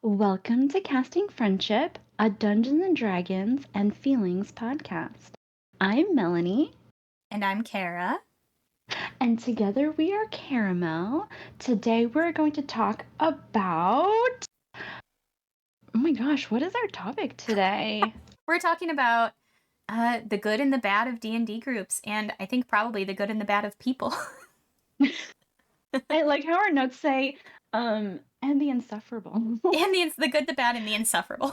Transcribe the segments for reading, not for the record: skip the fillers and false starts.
Welcome to Casting Friendship, a Dungeons and Dragons and Feelings podcast. I'm Melanie. And I'm Kara. And together we are KaraMel. Today we're going to talk about... Oh my gosh, what is our topic today? We're talking about the good and the bad of D&D groups, and I think probably the good and the bad of people. I like how our notes say, and the insufferable. And the good, the bad, and the insufferable.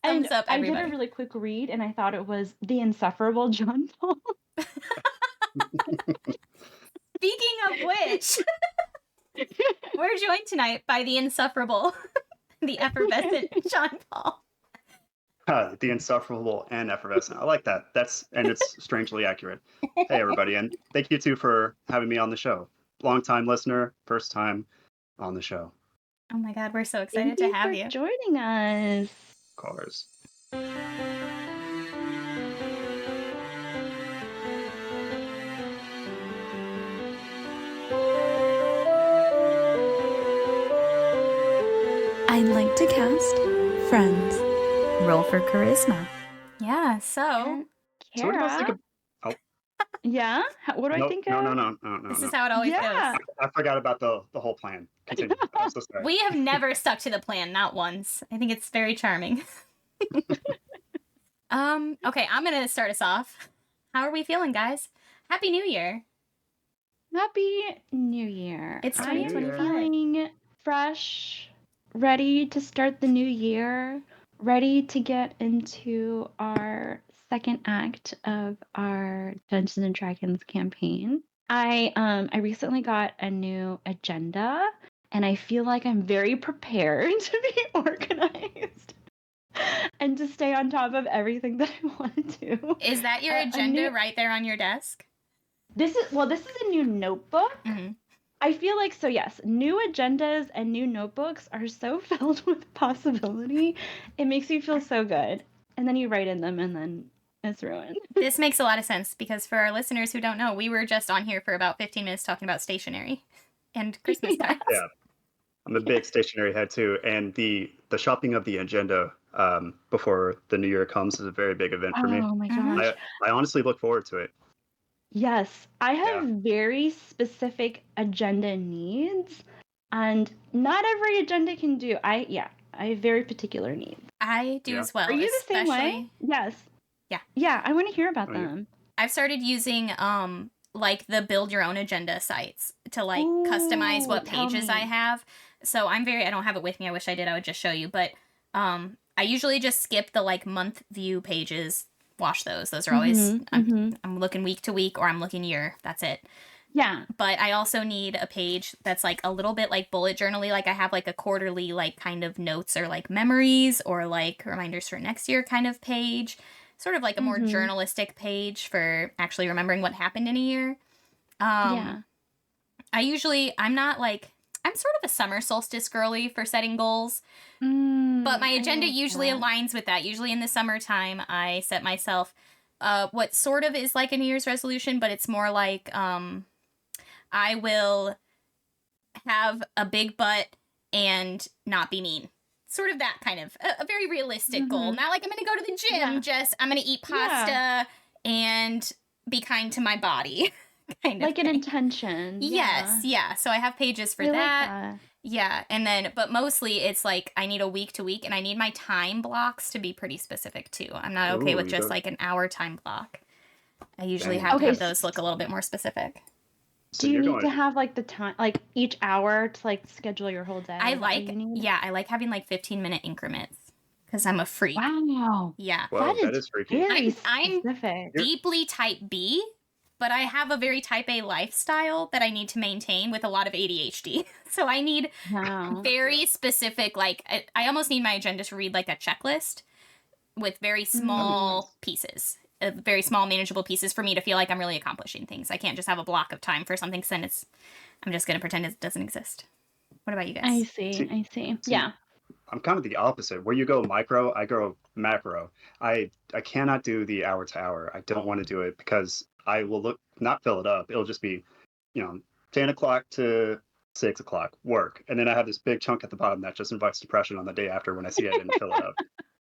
And Thumbs up, everybody. I did a really quick read, and I thought it was the insufferable John Paul. Speaking of which, we're joined tonight by the insufferable, the effervescent John Paul. The insufferable and effervescent. I like that. It's strangely accurate. Hey, everybody, and thank you too for having me on the show. Long-time listener, first time on the show. Oh my God, we're so excited to have you. Joining us. Of course. I'd like to cast friends. Roll for charisma. Yeah, so So what do you guys think Kara. of... Yeah? What do I think of? No. This is how it always goes. I forgot about the whole plan. Continue. I'm so sorry. We have never stuck to the plan, not once. I think it's very charming. Okay, I'm gonna start us off. How are we feeling, guys? Happy New Year. Happy New Year. It's I am 2025. feeling fresh, ready to start the new year, ready to get into our second act of our Dungeons and Dragons campaign. I recently got a new agenda, and I feel like I'm very prepared to be organized and to stay on top of everything that I want to do. Is that your agenda right there on your desk? This is a new notebook. Mm-hmm. I feel like, so yes, new agendas and new notebooks are so filled with possibility. It makes you feel so good. And then you write in them and then it's ruined. This makes a lot of sense because for our listeners who don't know, we were just on here for about 15 minutes talking about stationery and Christmas cards. Yeah. I'm a big stationery head too, and the shopping of the agenda before the new year comes is a very big event for me. Oh my gosh. I honestly look forward to it. Yes, I have very specific agenda needs, and not every agenda can do. I have very particular needs. I do as well. Are you the same way? Yes. Yeah. Yeah, I want to hear about them. I've started using like the build your own agenda sites to like customize what pages I have. So I don't have it with me. I wish I did. I would just show you. But I usually just skip the like month view pages. Wash those. Those are always, I'm looking week to week or I'm looking year. That's it. Yeah. But I also need a page that's like a little bit like bullet journal-y. Like I have like a quarterly like kind of notes or like memories or like reminders for next year kind of page. Sort of like a more journalistic page for actually remembering what happened in a year. I'm sort of a summer solstice girly for setting goals. But my agenda usually aligns with that. Usually in the summertime, I set myself what sort of is like a New Year's resolution, but it's more like I will have a big butt and not be mean. Sort of that kind of a very realistic goal. Not like I'm going to go to the gym, just I'm going to eat pasta and be kind to my body. Kind of like an intention. Yes, yeah. So I have pages for that. Like that. Yeah, and then, but mostly it's like I need a week to week, and I need my time blocks to be pretty specific too. I'm not okay with just like an hour time block. I usually have to have those look a little bit more specific. So do you need to have like the time, like each hour to like schedule your whole day? I like having like 15-minute increments because I'm a freak. Wow. Yeah. Wow, that is freaky. Very specific. I'm deeply type B. But I have a very type A lifestyle that I need to maintain with a lot of ADHD. So I need very specific, like, I almost need my agenda to read like a checklist with very small pieces, very small manageable pieces for me to feel like I'm really accomplishing things. I can't just have a block of time for something because I'm just going to pretend it doesn't exist. What about you guys? I see. Yeah. I'm kind of the opposite. Where you go micro, I go macro. I cannot do the hour to hour. I don't want to do it because I will not fill it up. It'll just be, 10 o'clock to 6 o'clock, work. And then I have this big chunk at the bottom that just invites depression on the day after when I see I didn't fill it up.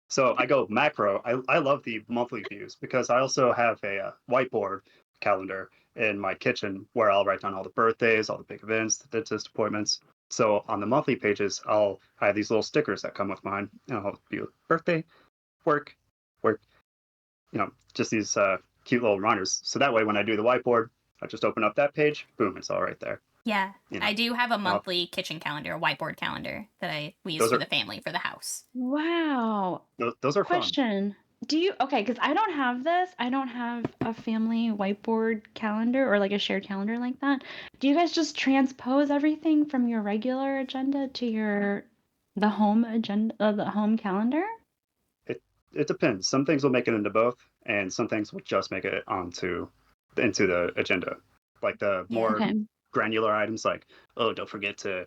So I go macro. I love the monthly views because I also have a whiteboard calendar in my kitchen where I'll write down all the birthdays, all the big events, the dentist appointments. So on the monthly pages, I have these little stickers that come with mine, and I'll do birthday, work, just these cute little reminders. So that way, when I do the whiteboard, I just open up that page, boom, it's all right there. Yeah, I do have a monthly kitchen calendar, a whiteboard calendar that we use for the family, for the house. Wow. Those are Question. fun. Do you, okay, because I don't have this. I don't have a family whiteboard calendar or like a shared calendar like that. Do you guys just transpose everything from your regular agenda to the home agenda, the home calendar? It depends. Some things will make it into both, and some things will just make it into the agenda. Like the more granular items, like, oh, don't forget to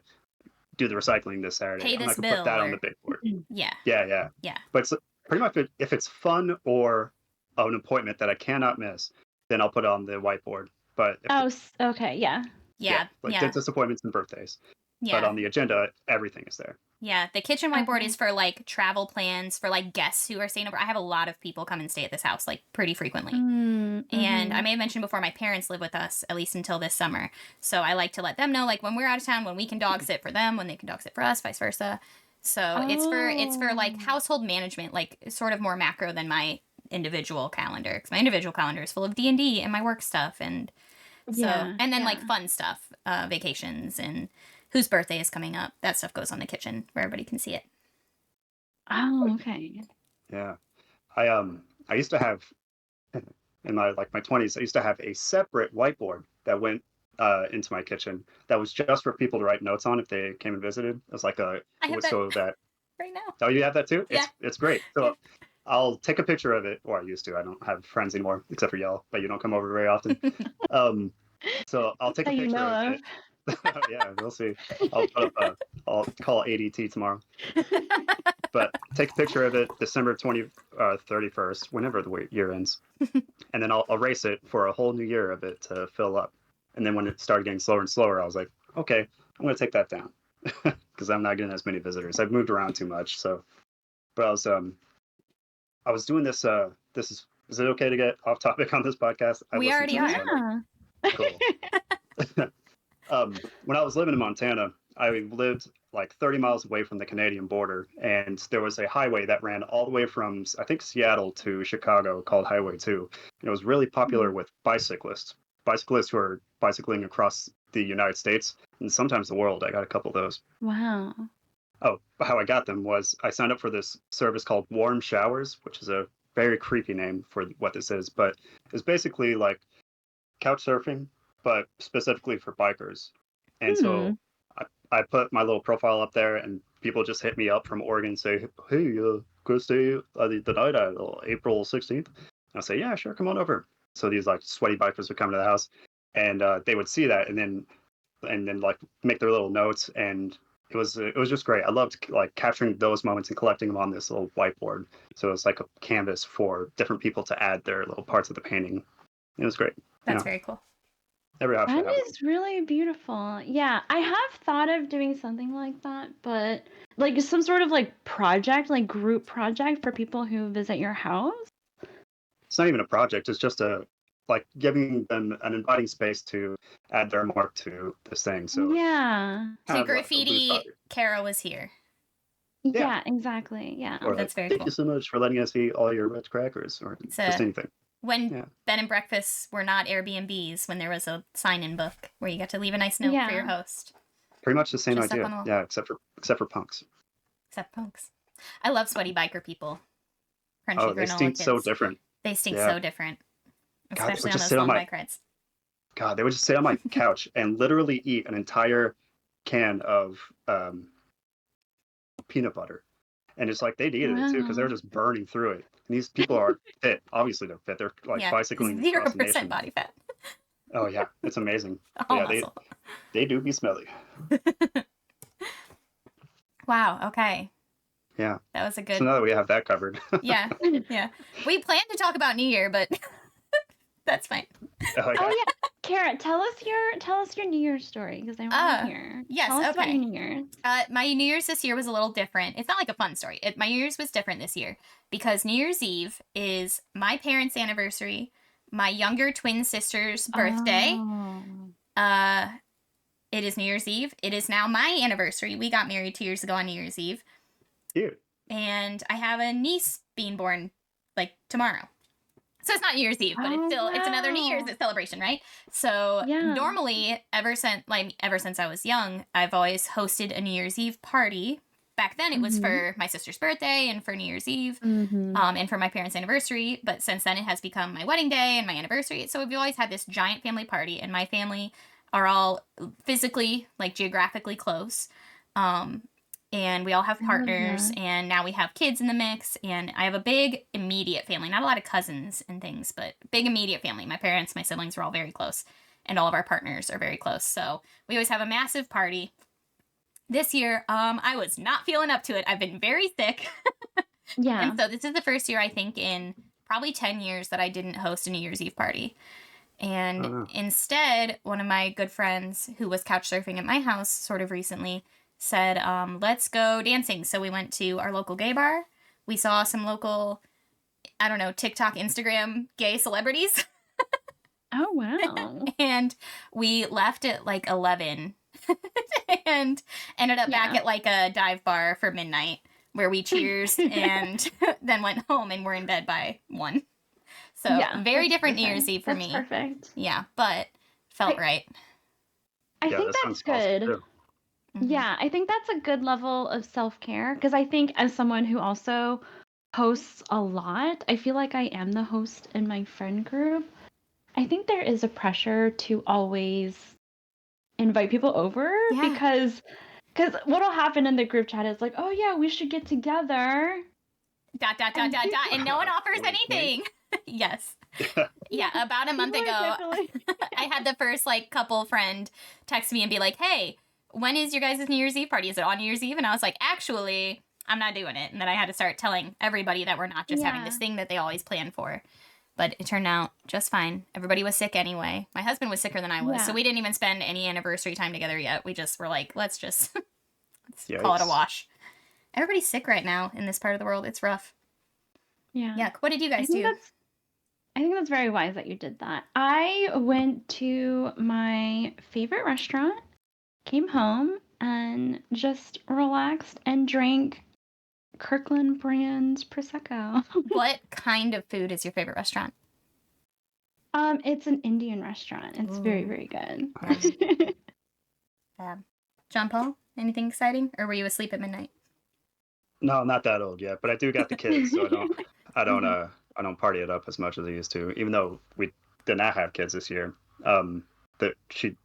do the recycling this Saturday. Pay I'm not this gonna put that bill, on the big board. Yeah. But it's pretty much if it's fun or an appointment that I cannot miss, then I'll put it on the whiteboard. But dentist appointments and birthdays. But on the agenda, everything is there. Yeah, the kitchen whiteboard is for like travel plans, for like guests who are staying over. I have a lot of people come and stay at this house like pretty frequently. And I may have mentioned before, my parents live with us at least until this summer. So I like to let them know like when we're out of town, when we can dog sit for them, when they can dog sit for us, vice versa. So it's for like household management, like sort of more macro than my individual calendar, because my individual calendar is full of D&D and my work stuff, and like fun stuff, vacations and whose birthday is coming up. That stuff goes on the kitchen where everybody can see it. Oh, okay. Yeah. I used to have, in my 20s, I used to have a separate whiteboard that went into my kitchen that was just for people to write notes on if they came and visited. It was like I have that right now. Oh, you have that too? Yeah. It's great. So I'll take a picture of it, or I used to. I don't have friends anymore, except for y'all, but you don't come over very often. So I'll take a picture of it. Yeah, we'll see. I'll call ADT tomorrow. But take a picture of it December 31st, whenever the year ends. And then I'll erase it for a whole new year of it to fill up. And then when it started getting slower and slower, I was like, okay, I'm going to take that down because I'm not getting as many visitors. I've moved around too much. So, but I was doing this. Is it okay to get off topic on this podcast? We already are. Yeah. Cool. When I was living in Montana, I lived like 30 miles away from the Canadian border, and there was a highway that ran all the way from, I think, Seattle to Chicago called Highway 2. And it was really popular with bicyclists who are bicycling across the United States and sometimes the world. I got a couple of those. Wow. Oh, how I got them was I signed up for this service called Warm Showers, which is a very creepy name for what this is, but it's basically like couch surfing, but specifically for bikers. And so I put my little profile up there, and people just hit me up from Oregon and say, hey, go stay the night at April 16th. And I'll say, yeah, sure, come on over. So these like sweaty bikers would come to the house, and they would see that and then like make their little notes, and it was just great. I loved like capturing those moments and collecting them on this little whiteboard. So it's like a canvas for different people to add their little parts of the painting. It was great. That's very cool. Every house that is really beautiful. Yeah, I have thought of doing something like that, but like some sort of like project, like group project for people who visit your house. It's not even a project. It's just like giving them an inviting space to add their mark to this thing. So to graffiti, Kara was here. Yeah, exactly. Yeah, or that's very cool. Thank you so much for letting us eat all your red crackers, or just anything. When bed and breakfasts were not Airbnbs, when there was a sign-in book where you got to leave a nice note for your host. Pretty much the same idea. Yeah, except for punks. Except punks. I love sweaty biker people. Crunchy they stink kids. so different. They stink so different. Especially God, on those long bike rides. God, they would just sit on my couch and literally eat an entire can of peanut butter. And it's like they'd eat it too because they're just burning through it. And these people are fit. Obviously, they're fit. They're like bicycling. 0% body fat. Oh yeah, it's amazing. Yeah, they do be smelly. Wow. Okay. Yeah. That was a good. So now that we have that covered. Yeah. We planned to talk about New Year, but that's fine. Oh yeah, Kara, tell us your New Year's story because I want to hear. Yes, tell us okay. about your New Year's. My New Year's this year was a little different. It's not like a fun story. My New Year's was different this year because New Year's Eve is my parents' anniversary, my younger twin sister's birthday. Oh. It is New Year's Eve. It is now my anniversary. We got married 2 years ago on New Year's Eve. Cute. And I have a niece being born like tomorrow. So it's not New Year's Eve, but it's still it's another New Year's celebration, right? So normally, ever since I was young, I've always hosted a New Year's Eve party. Back then, it was for my sister's birthday and for New Year's Eve, and for my parents' anniversary. But since then, it has become my wedding day and my anniversary. So we've always had this giant family party, and my family are all physically, like geographically close. And we all have partners, and now we have kids in the mix, and I have a big immediate family. Not a lot of cousins and things, but big immediate family. My parents, my siblings are all very close, and all of our partners are very close. So we always have a massive party. This year, I was not feeling up to it. I've been very sick. Yeah. And so this is the first year, I think, in probably 10 years that I didn't host a New Year's Eve party. And instead, one of my good friends who was couch surfing at my house sort of recently said, let's go dancing. So we went to our local gay bar. We saw some local, I don't know, TikTok, Instagram gay celebrities. Oh, wow. And we left at like 11 and ended up back at like a dive bar for midnight where we cheers and then went home and were in bed by 1. So very different New Year's Eve for me. Perfect. Yeah, but felt right. I think that's good. Awesome. Yeah, I think that's a good level of self-care because I think as someone who also hosts a lot, I feel like I am the host in my friend group. I think there is a pressure to always invite people over because what'll happen in the group chat is like, oh yeah, we should get together. ... And no one offers anything. Yes. Yeah, about a month ago, I had the first like couple friend text me and be like, hey, when is your guys' New Year's Eve party? Is it on New Year's Eve? And I was like, actually, I'm not doing it. And then I had to start telling everybody that we're not just having this thing that they always plan for. But it turned out just fine. Everybody was sick anyway. My husband was sicker than I was. So we didn't even spend any anniversary time together yet. We just were like, let's call it a wash. Everybody's sick right now in this part of the world. It's rough. Yeah. Yuck. What did you guys do? I think that's very wise that you did that. I went to my favorite restaurant, came home, and just relaxed and drank Kirkland brand Prosecco. What kind of food is your favorite restaurant? It's an Indian restaurant. It's very, very good. John Paul, anything exciting? Or were you asleep at midnight? No, I'm not that old yet, but I do got the kids, so I don't party it up as much as I used to, even though we did not have kids this year. The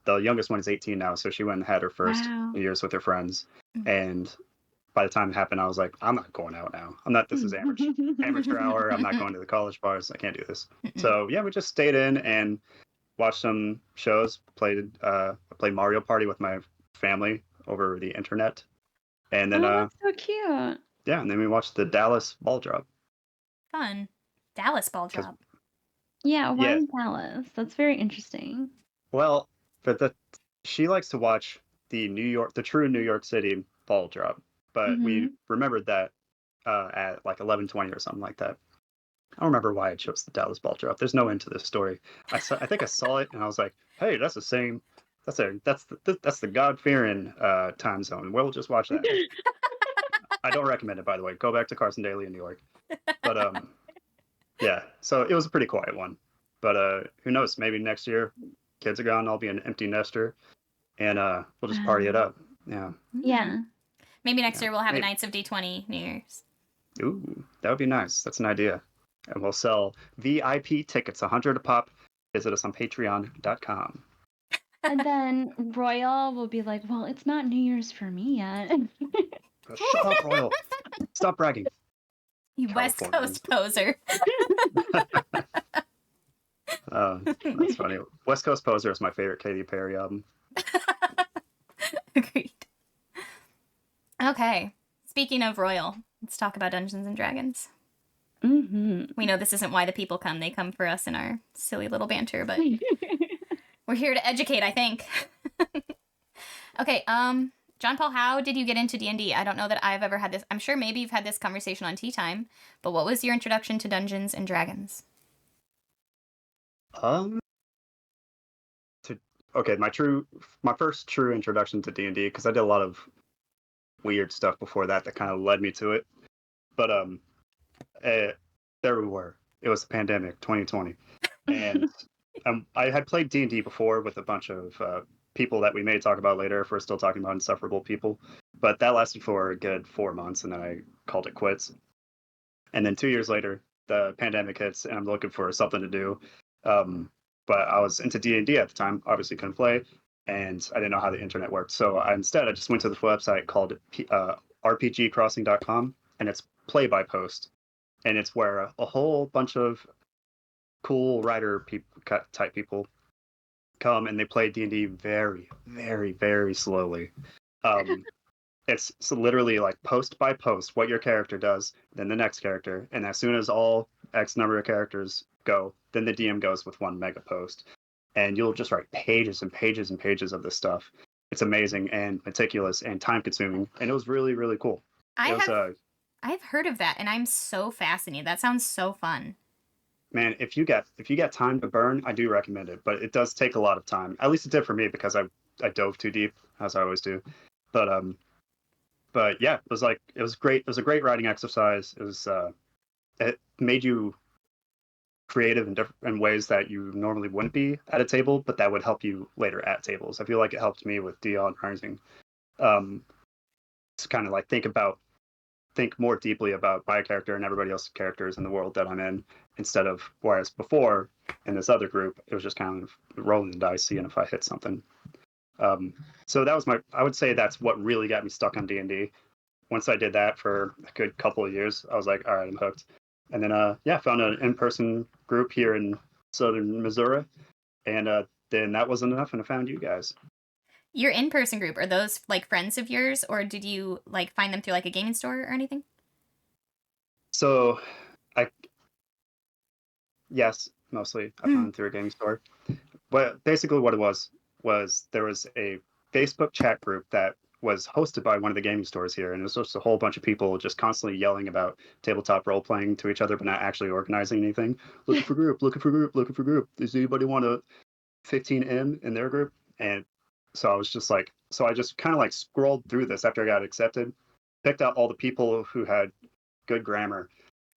youngest one is 18 now, so she went and had her first New Year's with her friends. And by the time it happened, I was like, I'm not going out now. This is amateur hour. I'm not going to the college bars. I can't do this. So yeah, we just stayed in and watched some shows, played Mario Party with my family over the internet. And then that's so cute. Yeah, and then we watched the Dallas ball drop. Fun. Dallas ball drop. Yeah, why Dallas? That's very interesting. Well, she likes to watch the true New York City ball drop, but we remembered that at like 11:20 or something like that. I don't remember why I chose the Dallas ball drop. There's no end to this story. I think I saw it and I was like, hey, that's the same. That's the God-fearing time zone. We'll just watch that. I don't recommend it, by the way. Go back to Carson Daly in New York. But yeah, so it was a pretty quiet one. But who knows? Maybe next year, kids are gone. I'll be an empty nester, and we'll just party it up. Yeah. Yeah. Maybe next year we'll have a Knights of D20 New Year's. Ooh, that would be nice. That's an idea. And we'll sell VIP tickets, 100 a pop. Visit us on patreon.com. And then Royal will be like, well, it's not New Year's for me yet. Shut up, Royal. Stop bragging. You West Coast poser. That's funny. West Coast Poser is my favorite Katy Perry album. Agreed. Okay. Speaking of Royal, let's talk about Dungeons and Dragons. Mm-hmm. We know this isn't why the people come. They come for us in our silly little banter, but We're here to educate, I think. Okay, John Paul, how did you get into D&D? I don't know that I've ever had this. I'm sure maybe you've had this conversation on Tea Time, but what was your introduction to Dungeons and Dragons? My first true introduction to D&D, because I did a lot of weird stuff before that kind of led me to it. But there we were. It was the pandemic, 2020, and I had played D&D before with a bunch of people that we may talk about later if we're still talking about Insufferable people. But that lasted for a good 4 months, and then I called it quits. And then 2 years later, the pandemic hits, and I'm looking for something to do. But I was into D&D at the time, obviously couldn't play, and I didn't know how the internet worked. So I just went to the website called rpgcrossing.com, and it's play by post. And it's where a whole bunch of cool writer type people come and they play D&D very, very, very slowly. It's literally like post by post what your character does, then the next character, and as soon as all X number of characters go, then the DM goes with one mega post, and you'll just write pages and pages and pages of this stuff. It's amazing and meticulous and time consuming, and it was really, really cool. I've heard of that, and I'm so fascinated. That sounds so fun. Man, if you get time to burn, I do recommend it, but it does take a lot of time. At least it did for me because I dove too deep, as I always do. But yeah, it was great. It was a great writing exercise. It made you creative in ways that you normally wouldn't be at a table, but that would help you later at tables. I feel like it helped me with Dion Rising. To kind of like think more deeply about my character and everybody else's characters in the world that I'm in, instead of whereas before in this other group, it was just kind of rolling the dice, seeing if I hit something. So that was I would say that's what really got me stuck on D&D. Once I did that for a good couple of years, I was like, all right, I'm hooked. And then, found an in-person group here in southern Missouri. And then that wasn't enough, and I found you guys. Your in-person group, are those like friends of yours, or did you like find them through like a gaming store or anything? So, yes, mostly I found them through a gaming store. But basically what it was there was a Facebook chat group that was hosted by one of the gaming stores here, and it was just a whole bunch of people just constantly yelling about tabletop role playing to each other, but not actually organizing anything. Looking for group. Does anybody want a 15M in their group? And so I just kind of like scrolled through this after I got accepted, picked out all the people who had good grammar,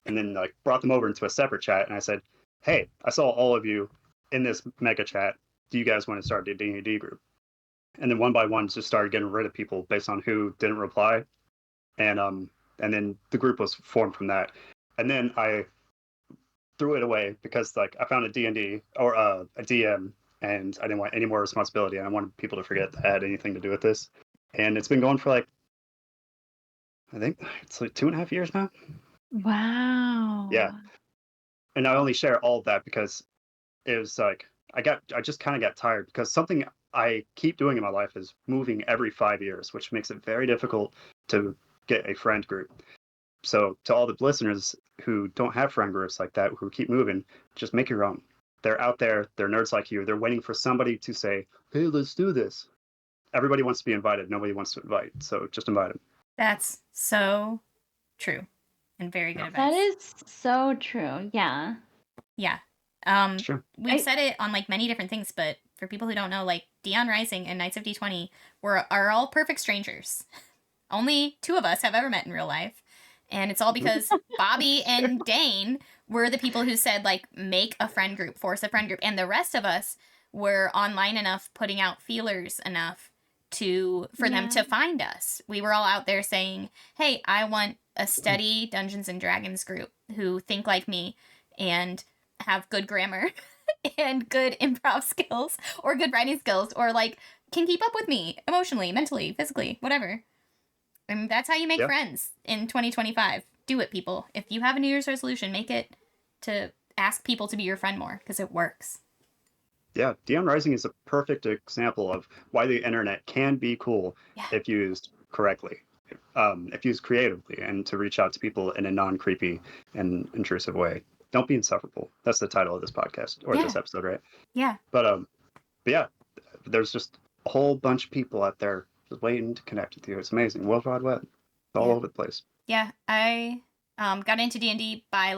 and then like brought them over into a separate chat. And I said, hey, I saw all of you in this mega chat. Do you guys want to start a D&D group? And then one by one just started getting rid of people based on who didn't reply. And then the group was formed from that. And then I threw it away because like I found a D&D or a DM, and I didn't want any more responsibility. And I wanted people to forget that I had anything to do with this. And it's been going for like, I think it's like 2.5 years now. Wow. Yeah. And I only share all of that because it was like, I just kind of got tired, because something I keep doing in my life is moving every 5 years, which makes it very difficult to get a friend group. So to all the listeners who don't have friend groups like that, who keep moving, just make your own. They're out there. They're nerds like you. They're waiting for somebody to say, hey, let's do this. Everybody wants to be invited. Nobody wants to invite. So just invite them. That's so true and very good advice. That is so true. Yeah. Yeah. Sure. We've said it on like many different things, but for people who don't know, like Dion Rising and Knights of D20 are all perfect strangers. Only 2 of us have ever met in real life. And it's all because Bobby and Dane were the people who said, like, make a friend group, force a friend group. And the rest of us were online enough, putting out feelers enough for them to find us. We were all out there saying, hey, I want a steady Dungeons and Dragons group who think like me and have good grammar and good improv skills or good writing skills, or like can keep up with me emotionally, mentally, physically, whatever. And that's how you make friends in 2025. Do it, people. If you have a New Year's resolution, make it to ask people to be your friend more, because it works. Yeah, Dion Rising is a perfect example of why the internet can be cool if used correctly, if used creatively, and to reach out to people in a non-creepy and intrusive way. Don't be insufferable. That's the title of this podcast, or this episode, right? Yeah. But But yeah, there's just a whole bunch of people out there just waiting to connect with you. It's amazing. World Wide Web. It's all over the place. Yeah, I got into D&D by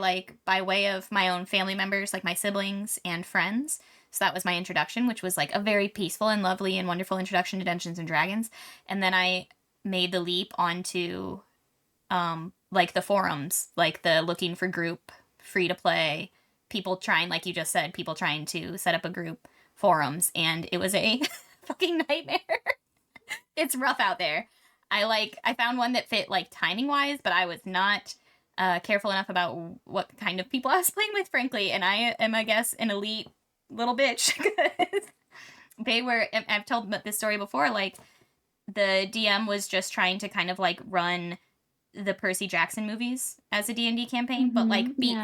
way of my own family members, like my siblings and friends. So that was my introduction, which was like a very peaceful and lovely and wonderful introduction to Dungeons and Dragons. And then I made the leap onto like the forums, like the looking for group, free to play, people trying, like you just said, people trying to set up a group forums, and it was a fucking nightmare. It's rough out there. I found one that fit like timing wise, but I was not careful enough about what kind of people I was playing with, frankly. And I am, I guess, an elite little bitch. They were. I've told this story before. Like the DM was just trying to kind of like run the Percy Jackson movies as a D&D campaign, but like beat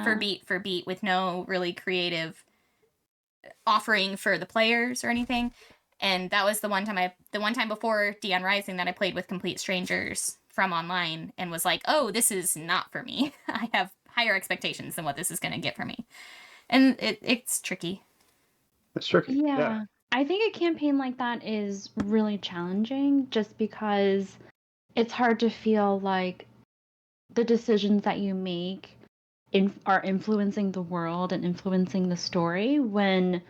for beat with no really creative offering for the players or anything. And that was the one time before Dion Rising that I played with complete strangers from online and was like, oh, this is not for me. I have higher expectations than what this is going to get for me. And it's tricky. It's tricky. Yeah. I think a campaign like that is really challenging just because it's hard to feel like the decisions that you make are influencing the world and influencing the story when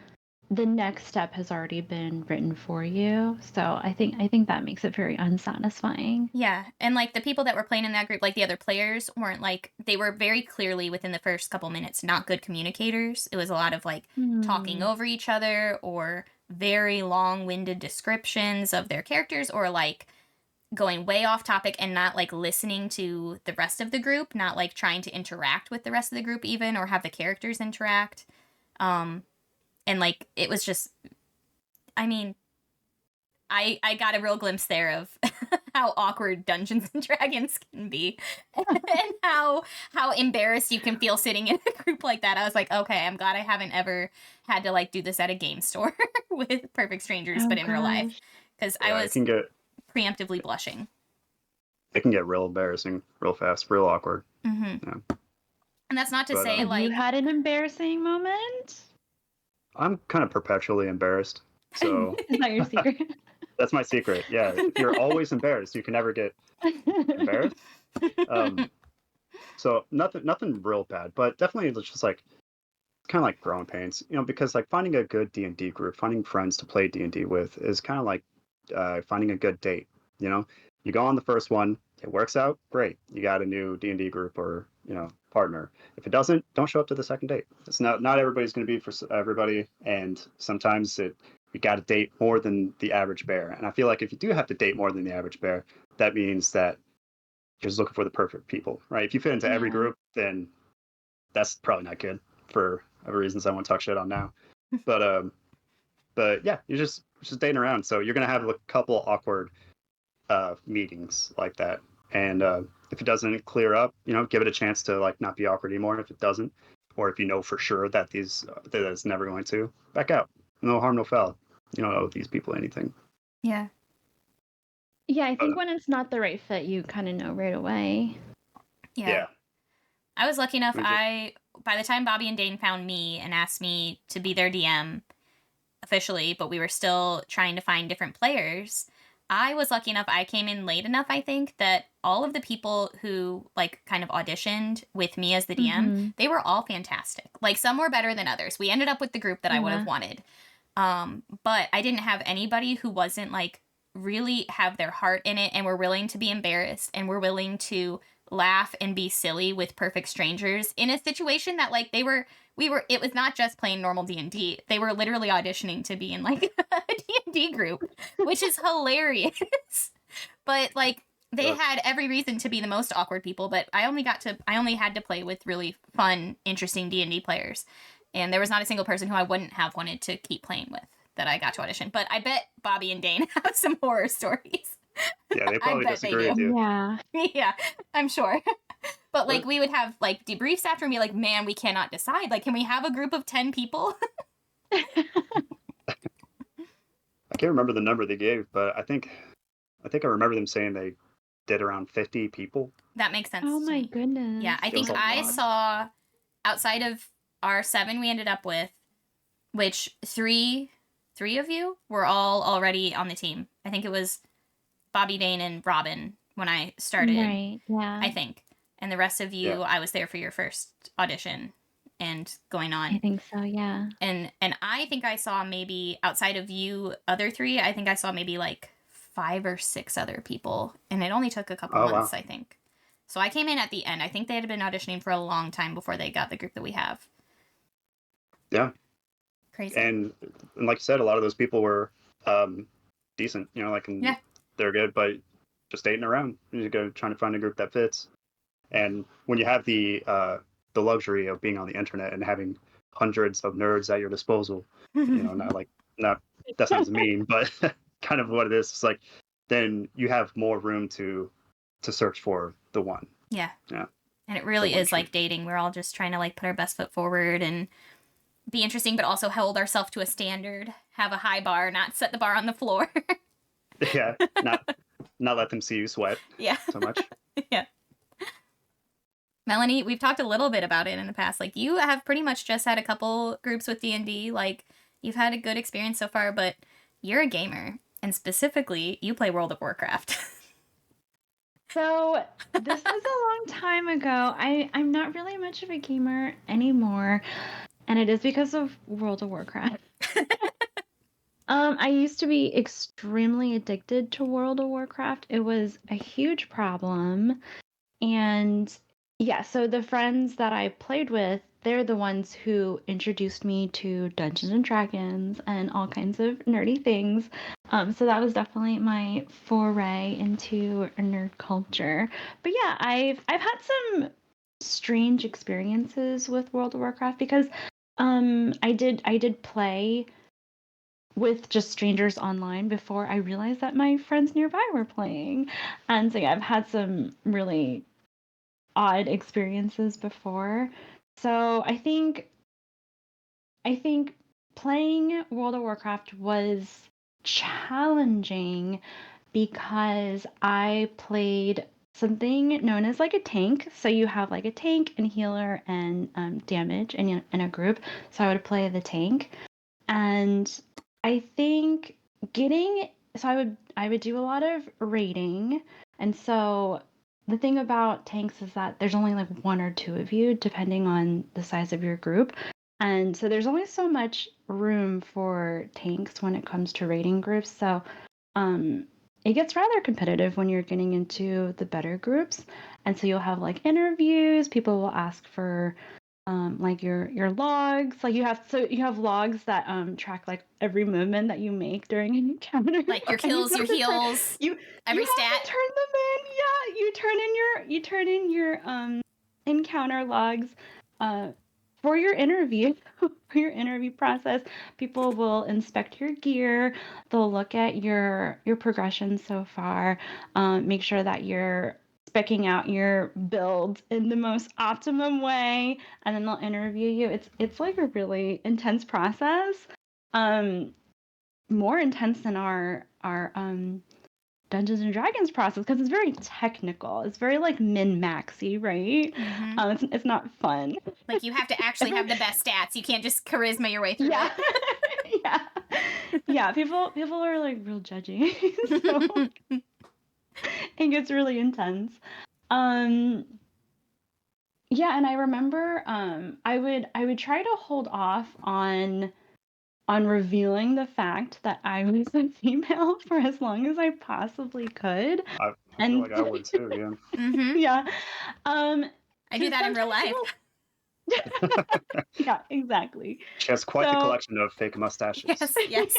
the next step has already been written for you. So I think that makes it very unsatisfying. Yeah, and like the people that were playing in that group, like the other players weren't like, they were very clearly within the first couple minutes not good communicators. It was a lot of like talking over each other or very long-winded descriptions of their characters, or like going way off topic and not like listening to the rest of the group, not like trying to interact with the rest of the group even, or have the characters interact. And like it was just, I mean, I got a real glimpse there of how awkward Dungeons and Dragons can be, and how embarrassed you can feel sitting in a group like that. I was like, okay, I'm glad I haven't ever had to like do this at a game store with perfect strangers, but in real life, because I was preemptively blushing. It can get real embarrassing, real fast, real awkward. Mm-hmm. Yeah. And that's not to say have like you had an embarrassing moment? I'm kind of perpetually embarrassed. So is that your secret? That's my secret. Yeah. If you're always embarrassed, you can never get embarrassed. So nothing real bad, but definitely it's just like kind of like growing pains, because like finding a good D&D group, finding friends to play D&D with is kind of like finding a good date. You go on the first one, it works out, great. You got a new D&D group or partner. If it doesn't, don't show up to the second date. It's not everybody's going to be for everybody, and sometimes you got to date more than the average bear. And I feel like if you do have to date more than the average bear, that means that you're just looking for the perfect people, right? If you fit into every group, then that's probably not good for reasons I won't talk shit on now. But yeah, you're just dating around, so you're gonna have a couple awkward meetings like that. And if it doesn't clear up, give it a chance to like not be awkward anymore. If it doesn't, or if you know for sure that that it's never going to, back out. No harm, no foul. You don't owe these people anything. Yeah. Yeah, I think when it's not the right fit, you kind of know right away. Yeah. I was lucky enough. By the time Bobby and Dane found me and asked me to be their DM officially, but we were still trying to find different players, I was lucky enough. I came in late enough, I think, that all of the people who like kind of auditioned with me as the DM, they were all fantastic. Like some were better than others. We ended up with the group that I would have wanted. But I didn't have anybody who wasn't like really have their heart in it and were willing to be embarrassed and were willing to laugh and be silly with perfect strangers in a situation that like it was not just playing normal D&D. They were literally auditioning to be in like a D&D group, which is hilarious. But like they had every reason to be the most awkward people, but I only had to play with really fun, interesting D&D players. And there was not a single person who I wouldn't have wanted to keep playing with that I got to audition. But I bet Bobby and Dane have some horror stories. Yeah, they probably disagree with you. Yeah. Yeah, I'm sure. But like we would have like debriefs after and be like, man, we cannot decide. Like, can we have a group of 10 people? I can't remember the number they gave, but I think I remember them saying they did around 50 people. That makes sense. Oh to my me. goodness. Yeah, I think I saw outside of our 7 we ended up with, which 3 3 of you were all already on the team. I think it was Bobby Dane and Robin when I started. Right, yeah. I think. And the rest of you, Yeah. I was there for your first audition and going on. I think so, yeah. And I think I saw maybe, outside of you other 3, I think I saw maybe like 5 or 6 other people. And it only took a couple months, wow. I think. So I came in at the end. I think they had been auditioning for a long time before they got the group that we have. Yeah. Crazy. And like you said, a lot of those people were decent, you know, like, yeah. They're good, but just dating around. You go trying to find a group that fits. And when you have the luxury of being on the internet and having hundreds of nerds at your disposal, you know, not that sounds mean, but kind of what it is. It's like, then you have more room to search for the one. Yeah. Yeah. And it really is like dating. We're all just trying to like put our best foot forward and be interesting, but also hold ourselves to a standard, have a high bar, not set the bar on the floor. Yeah. Not let them see you sweat. Yeah. So much. Yeah. Melanie, we've talked a little bit about it in the past. Like, you have pretty much just had a couple groups with D&D. Like, you've had a good experience so far, but you're a gamer. And specifically, you play World of Warcraft. So, this was a long time ago. I'm not really much of a gamer anymore. And it is because of World of Warcraft. I used to be extremely addicted to World of Warcraft. It was a huge problem. And yeah, so the friends that I played with, they're the ones who introduced me to Dungeons and Dragons and all kinds of nerdy things. So that was definitely my foray into nerd culture. But yeah, I've had some strange experiences with World of Warcraft because I did play with just strangers online before I realized that my friends nearby were playing. And so yeah, I've had some really odd experiences before. So I think playing World of Warcraft was challenging because I played something known as like a tank. So you have like a tank and healer and damage in a group. So I would play the tank, and I think I would do a lot of raiding, and so the thing about tanks is that there's only like 1 or 2 of you depending on the size of your group. And so there's only so much room for tanks when it comes to raiding groups. So it gets rather competitive when you're getting into the better groups. And so you'll have like interviews, people will ask for like your logs. Like you have logs that track like every movement that you make during an encounter. Like your kills, your heals, every stat. Have to turn them in. Yeah, you turn in your encounter logs for your interview. For your interview process, people will inspect your gear. They'll look at your progression so far, make sure that you're specking out your build in the most optimum way, and then they'll interview you. It's like a really intense process, more intense than our Dungeons and Dragons process, because it's very technical. It's very like min-maxy, right? Mm-hmm. It's not fun. Like you have to actually have the best stats. You can't just charisma your way through it. Yeah. People are like real judgy, so it gets really intense. Yeah, and I remember I would try to hold off on revealing the fact that I was a female for as long as I possibly could. I feel like I would too, yeah. Mm-hmm. Yeah. I do that in real life. Yeah, exactly. She has quite the collection of fake mustaches. Yes.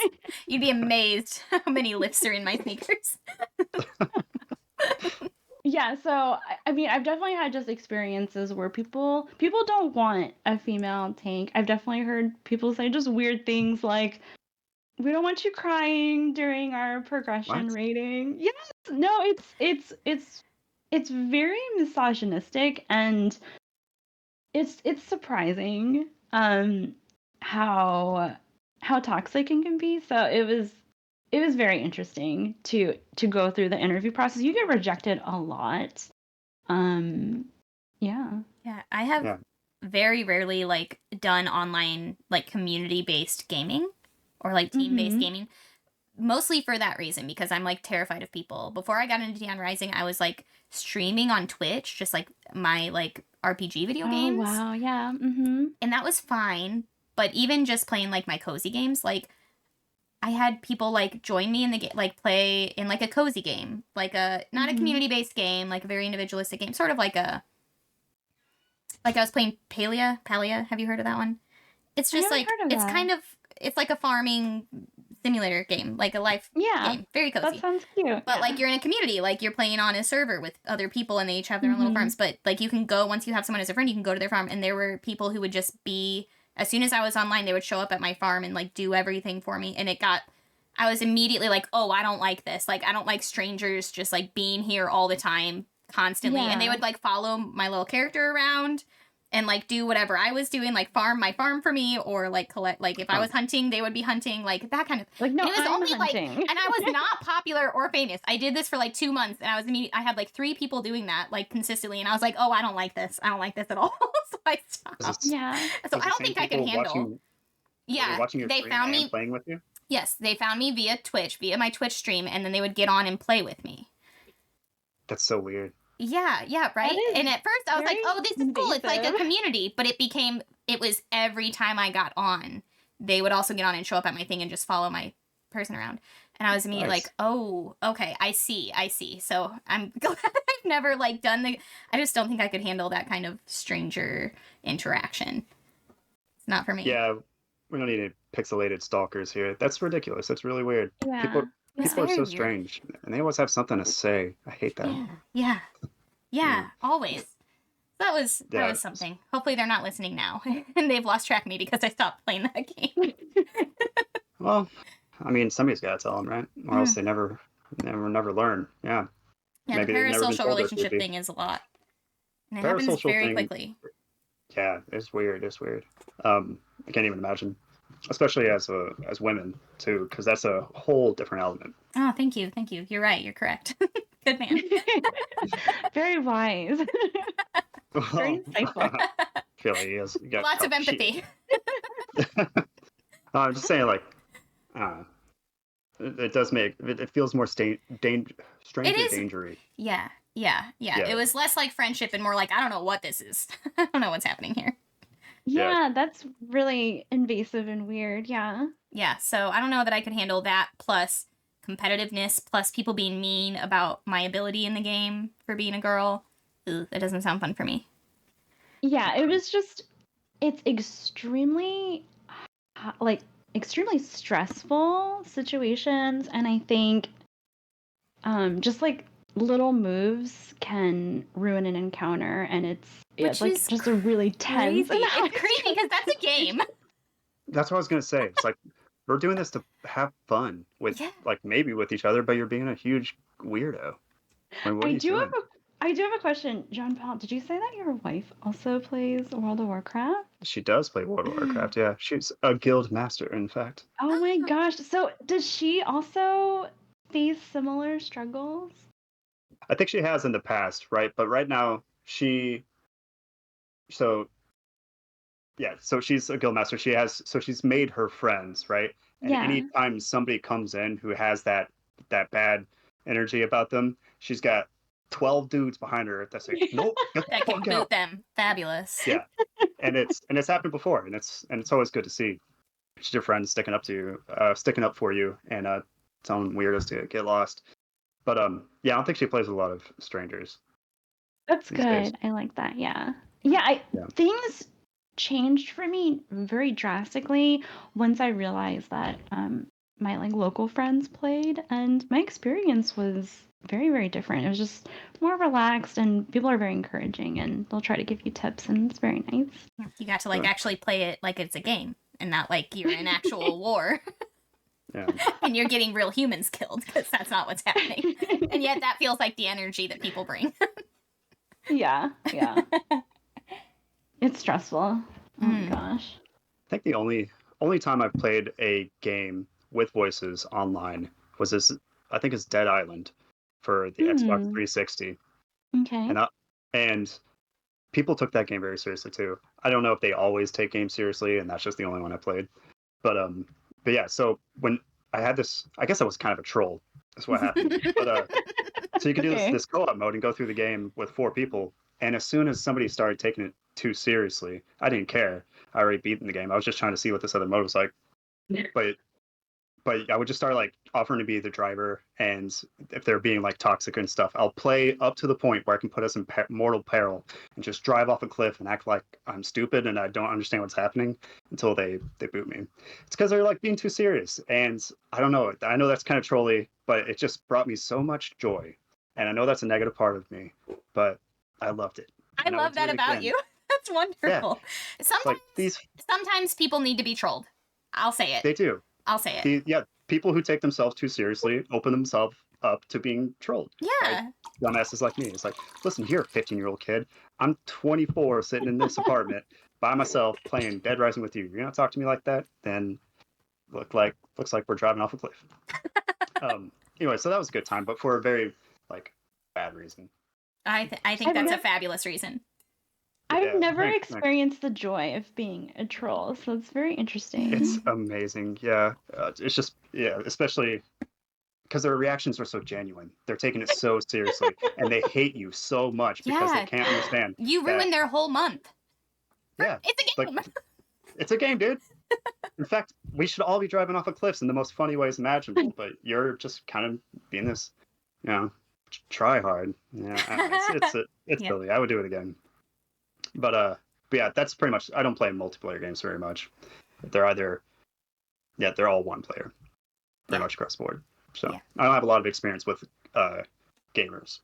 You'd be amazed how many lifts are in my sneakers. Yeah, so I mean, I've definitely had just experiences where people don't want a female tank. I've definitely heard people say just weird things like, "We don't want you crying during our progression rating." Yes, no, it's very misogynistic, and it's surprising how toxic it can be. So it was very interesting to go through the interview process. You get rejected a lot. Yeah. Yeah, I have very rarely like done online like community-based gaming. or like team-based gaming. Mostly for that reason, because I'm like terrified of people. Before I got into Dion Rising, I was like streaming on Twitch, just like my like RPG video games. Oh wow, yeah. And that was fine. But even just playing like my cozy games, like I had people like join me in the game, like play in like a cozy game, like a not a community-based game, like a very individualistic game, sort of like a like I was playing Palia. Have you heard of that one? It's just like it's kind of it's like a farming simulator game, like a life game. Very cozy. That sounds cute. But like you're in a community, like you're playing on a server with other people and they each have their own little farms. But like you can go, once you have someone as a friend, you can go to their farm, and there were people who would just be, as soon as I was online, they would show up at my farm and like do everything for me. And I was immediately like, oh, I don't like this. Like I don't like strangers just like being here all the time, constantly. And they would like follow my little character around and like do whatever I was doing, like farm my farm for me, or like collect, like if I was hunting, they would be hunting, like that kind of. Like no, and it was I'm only hunting. like, and I was not popular or famous. I did this for like 2 months, and I had like 3 people doing that like consistently, and I was like, oh, I don't like this. I don't like this at all. So I stopped. Yeah. So I don't think I could handle. Watching your they stream found and me playing with you. Yes, they found me via Twitch, via my Twitch stream, and then they would get on and play with me. That's so weird. Yeah, right? And at first I was like, oh, this is cool. It's like a community. But it was every time I got on, they would also get on and show up at my thing and just follow my person around. And I was immediately like, oh, okay, I see. So I'm glad I've never like done I just don't think I could handle that kind of stranger interaction. It's not for me. Yeah, we don't need any pixelated stalkers here. That's ridiculous. That's really weird. Yeah. People are so weird. strange, and they always have something to say. I hate that. Yeah, always. That was something. Hopefully they're not listening now, and they've lost track of me because I stopped playing that game. Well, I mean, somebody's got to tell them, right? Or else they never learn. Yeah. Yeah, Maybe the they've never been parasocial told relationship they're thing is a lot. And it happens very quickly. Yeah, it's weird. I can't even imagine, especially as women too, because that's a whole different element. Oh, thank you. You're right. You're correct. Good man. Very wise. Very insightful. Feel like he has Lots of empathy. I'm just saying, like, it does make it feels more stranger dangery. Yeah. It was less like friendship and more like, I don't know what this is. I don't know what's happening here. Yeah, that's really invasive and weird. Yeah. Yeah, so I don't know that I could handle that, plus competitiveness, plus people being mean about my ability in the game for being a girl. Ugh, that doesn't sound fun for me. Yeah, it's extremely, extremely stressful situations, and I think just like little moves can ruin an encounter, and it's like just a really tense. It's crazy because that's a game. That's what I was gonna say. It's like we're doing this to have fun with, like, maybe with each other, but you're being a huge weirdo. I mean, what are you doing? I do have a question, John Paul. Did you say that your wife also plays World of Warcraft? She does play World of Warcraft. Yeah, she's a guild master, in fact. Oh my gosh! So does she also face similar struggles? I think she has in the past, right? But right now, so she's a guild master. She's made her friends, right? And anytime somebody comes in who has that bad energy about them, she's got 12 dudes behind her that say, nope, that can boot them. Fabulous. Yeah. And it's happened before, and it's always good to see your friends sticking up for you, and telling weirdos to get lost. But I don't think she plays a lot of strangers. That's good. Days. I like that. Yeah. Things changed for me very drastically once I realized that my like local friends played, and my experience was very, very different. It was just more relaxed, and people are very encouraging, and they'll try to give you tips, and it's very nice. You got to like actually play it like it's a game and not like you're in actual war. Yeah. And you're getting real humans killed, because that's not what's happening. And yet that feels like the energy that people bring. Yeah. It's stressful. Oh my gosh. I think the only time I've played a game with voices online was this. I think it's Dead Island for the Xbox 360. Okay. And people took that game very seriously too. I don't know if they always take games seriously, and that's just the only one I played. But but yeah, so when I had this, I guess I was kind of a troll. That's what happened. But so you can do this co-op mode and go through the game with 4 people. And as soon as somebody started taking it too seriously, I didn't care. I already beaten the game. I was just trying to see what this other mode was like. But I would just start like offering to be the driver, and if they're being like toxic and stuff, I'll play up to the point where I can put us in mortal peril and just drive off a cliff and act like I'm stupid and I don't understand what's happening until they boot me. It's because they're like being too serious, and I don't know. I know that's kind of trolly, but it just brought me so much joy, and I know that's a negative part of me, but I loved it. I love that about you. That's wonderful. Yeah. Sometimes people need to be trolled. I'll say it. They do. I'll say it. People who take themselves too seriously open themselves up to being trolled. Yeah. Like, dumbasses like me. It's like, listen, you're a 15-year-old kid. I'm 24 sitting in this apartment by myself playing Dead Rising with you. You're going to talk to me like that? Then looks like we're driving off a cliff. Anyway, so that was a good time, but for a very bad reason. I think that's a fabulous reason. I've never experienced the joy of being a troll, so it's very interesting. It's amazing, yeah. It's just, especially because their reactions are so genuine. They're taking it so seriously, and they hate you so much because they can't understand. You ruined their whole month. Yeah. It's a game. It's a game, dude. In fact, we should all be driving off of cliffs in the most funny ways imaginable, but you're just kind of being this, try hard. Yeah, it's silly. I would do it again. But yeah, that's pretty much. I don't play multiplayer games very much. They're they're all one player, pretty much across the board. So I don't have a lot of experience with gamers,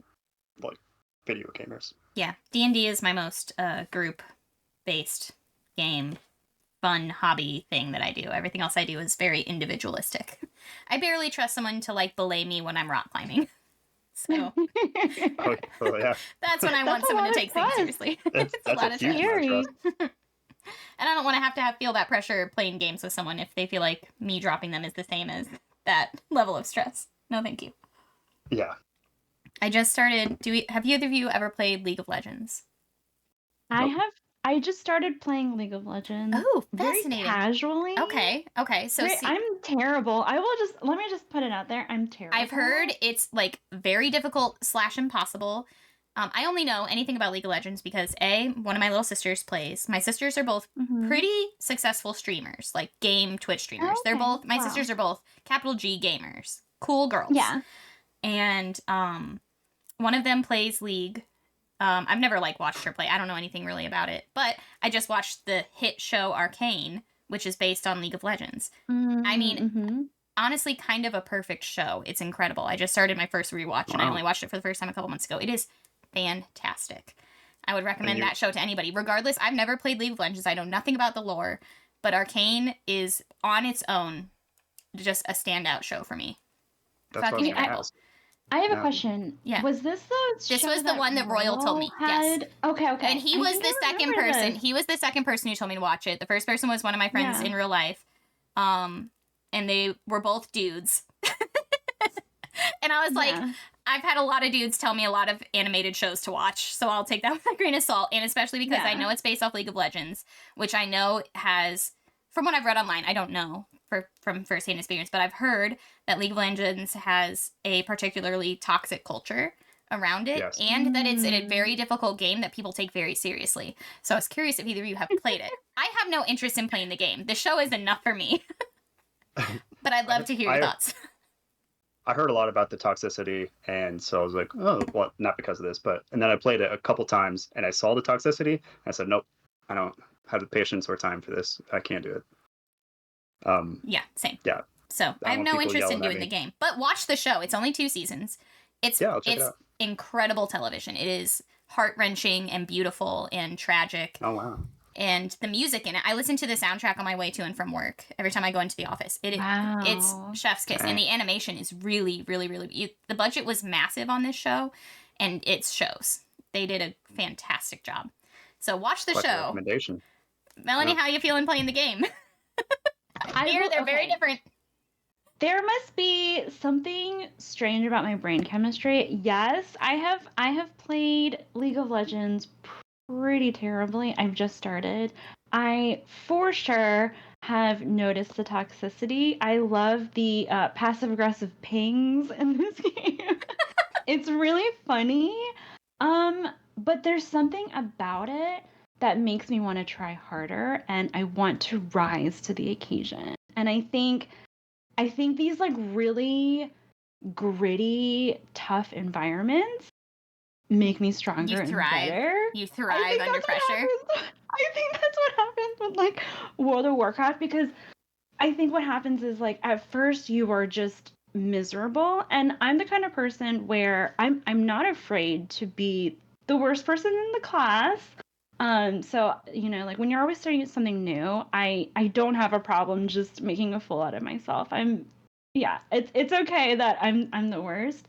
like video gamers. Yeah, D&D is my most group-based game, fun hobby thing that I do. Everything else I do is very individualistic. I barely trust someone to belay me when I'm rock climbing. So that's when I want someone to take things seriously. It's a lot of trust. And I don't want to feel that pressure playing games with someone if they feel like me dropping them is the same as that level of stress. No, thank you. Yeah. I just started. Have either of you ever played League of Legends? I have. I just started playing League of Legends. Oh, fascinating. Very casually. Okay. So I'm terrible. Let me just put it out there. I'm terrible. I've heard it's very difficult / impossible. I only know anything about League of Legends because one of my little sisters plays. My sisters are both pretty successful streamers, game Twitch streamers. Okay. They're both. My sisters are both capital G gamers. Cool girls. Yeah. And one of them plays League. I've never watched her play. I don't know anything really about it, but I just watched the hit show Arcane, which is based on League of Legends. I mean, honestly, kind of a perfect show. It's incredible. I just started my first rewatch, and I only watched it for the first time a couple months ago. It is fantastic. I would recommend that show to anybody. Regardless, I've never played League of Legends. I know nothing about the lore, but Arcane is on its own just a standout show for me. That's what I have a question. Yeah. Was this This was the one that Royal told me. Yes. Okay. And he was the second person. He was the second person who told me to watch it. The first person was one of my friends in real life. And they were both dudes. And I was like, I've had a lot of dudes tell me a lot of animated shows to watch, so I'll take that with a grain of salt. And especially because I know it's based off League of Legends, which I know has, from what I've read online, I don't know from firsthand experience, but I've heard that League of Legends has a particularly toxic culture around it, and that it's a very difficult game that people take very seriously. So I was curious if either of you have played it. I have no interest in playing the game. The show is enough for me. But I'd love to hear your thoughts. I heard a lot about the toxicity, and so I was like, oh, well, not because of this, and then I played it a couple times, and I saw the toxicity, and I said, nope, I don't have the patience or time for this. I can't do it. Yeah, same. Yeah. So I have no interest in doing the game, but watch the show. It's only 2 seasons. It's incredible television. It is heart-wrenching and beautiful and tragic. Oh, wow. And the music in it, I listen to the soundtrack on my way to and from work every time I go into the office. It's chef's kiss. And the animation is really, really, really... The budget was massive on this show, and it shows. They did a fantastic job. So watch the show. Recommendation. Melanie, how are you feeling playing the game? They're very different. There must be something strange about my brain chemistry. Yes, I have played League of Legends pretty terribly. I've just started. I for sure have noticed the toxicity. I love the passive-aggressive pings in this game. It's really funny. But there's something about it that makes me want to try harder, and I want to rise to the occasion. And I think these like really gritty, tough environments make me stronger and better. You thrive under pressure. I think that's what happens with like World of Warcraft, because I think what happens is like at first you are just miserable, and I'm the kind of person where I'm not afraid to be the worst person in the class. So like when you're always starting something new, I don't have a problem just making a fool out of myself. It's okay that I'm the worst.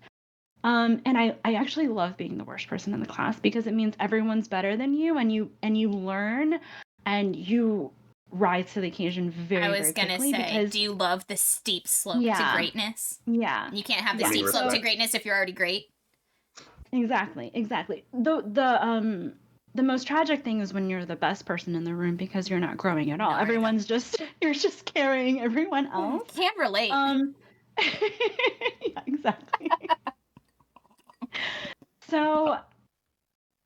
And I actually love being the worst person in the class, because it means everyone's better than you, and you learn and you rise to the occasion very, very quickly. I was going to say, do you love the steep slope to greatness? Yeah. You can't have the steep slope to greatness if you're already great. Exactly. The most tragic thing is when you're the best person in the room, because you're not growing at all. You're just carrying everyone else. Can't relate. Yeah, exactly. So,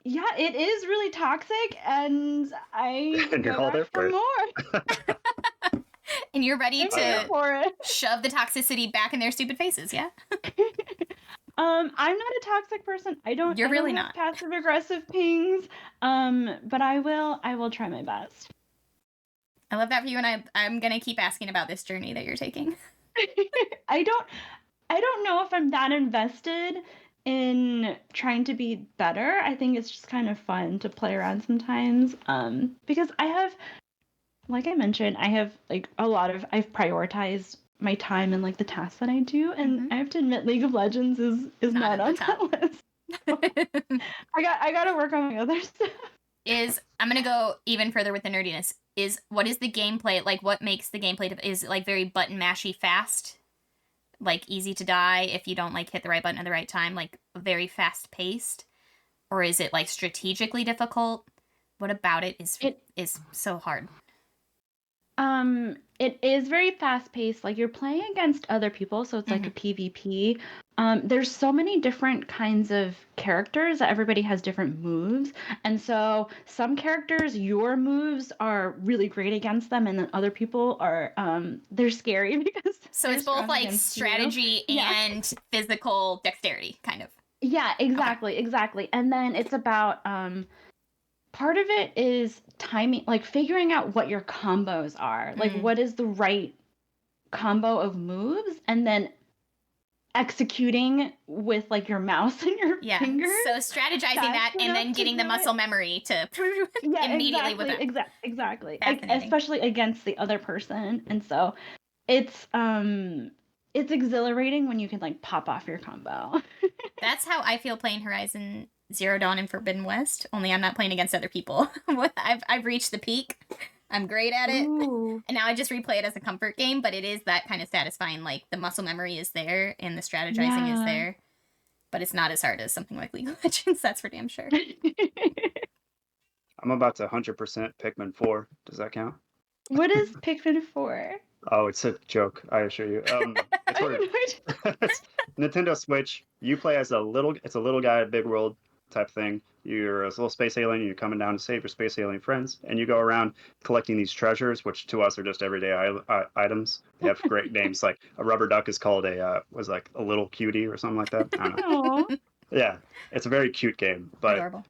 yeah, it is really toxic, and I go back for more. And you're ready to shove the toxicity back in their stupid faces, yeah? I'm not a toxic person. You're really not. Passive aggressive pings. But I will try my best. I love that for you, and I'm gonna keep asking about this journey that you're taking. I don't know if I'm that invested in trying to be better. I think it's just kind of fun to play around sometimes. Because I have, like I mentioned, I've prioritized my time and like the tasks that I do, and I have to admit, League of Legends is not on that list. So I gotta work on my other stuff. I'm gonna go even further with the nerdiness. What is the gameplay like? What makes the gameplay is it like very button mashy fast, like easy to die if you don't like hit the right button at the right time, like very fast paced, or is it like strategically difficult? What about it is so hard? It is very fast paced. Like you're playing against other people, so it's like a PvP. There's so many different kinds of characters that everybody has different moves. And so some characters, your moves are really great against them, and then other people are they're scary because so it's both like strategy and physical dexterity, kind of. Yeah, exactly. And then it's about part of it is timing, like figuring out what your combos are, like what is the right combo of moves, and then executing with like your mouse and your fingers. So strategizing that and then getting the muscle memory to immediately with it. Exactly. Especially against the other person. And so it's exhilarating when you can like pop off your combo. That's how I feel playing Horizon Zero Dawn and Forbidden West, only I'm not playing against other people. I've reached the peak. I'm great at it. Ooh. And now I just replay it as a comfort game, but it is that kind of satisfying. Like, the muscle memory is there and the strategizing is there, but it's not as hard as something like League of Legends, that's for damn sure. I'm about to 100% Pikmin 4. Does that count? What is Pikmin 4? Oh, it's a joke, I assure you. It's Nintendo Switch. You play as it's a little guy, big world type thing. You're a little space alien, you're coming down to save your space alien friends, and you go around collecting these treasures, which to us are just everyday items. They have great names, like a rubber duck is called a little cutie or something like that. I don't know. Yeah, it's a very cute game, but adorable.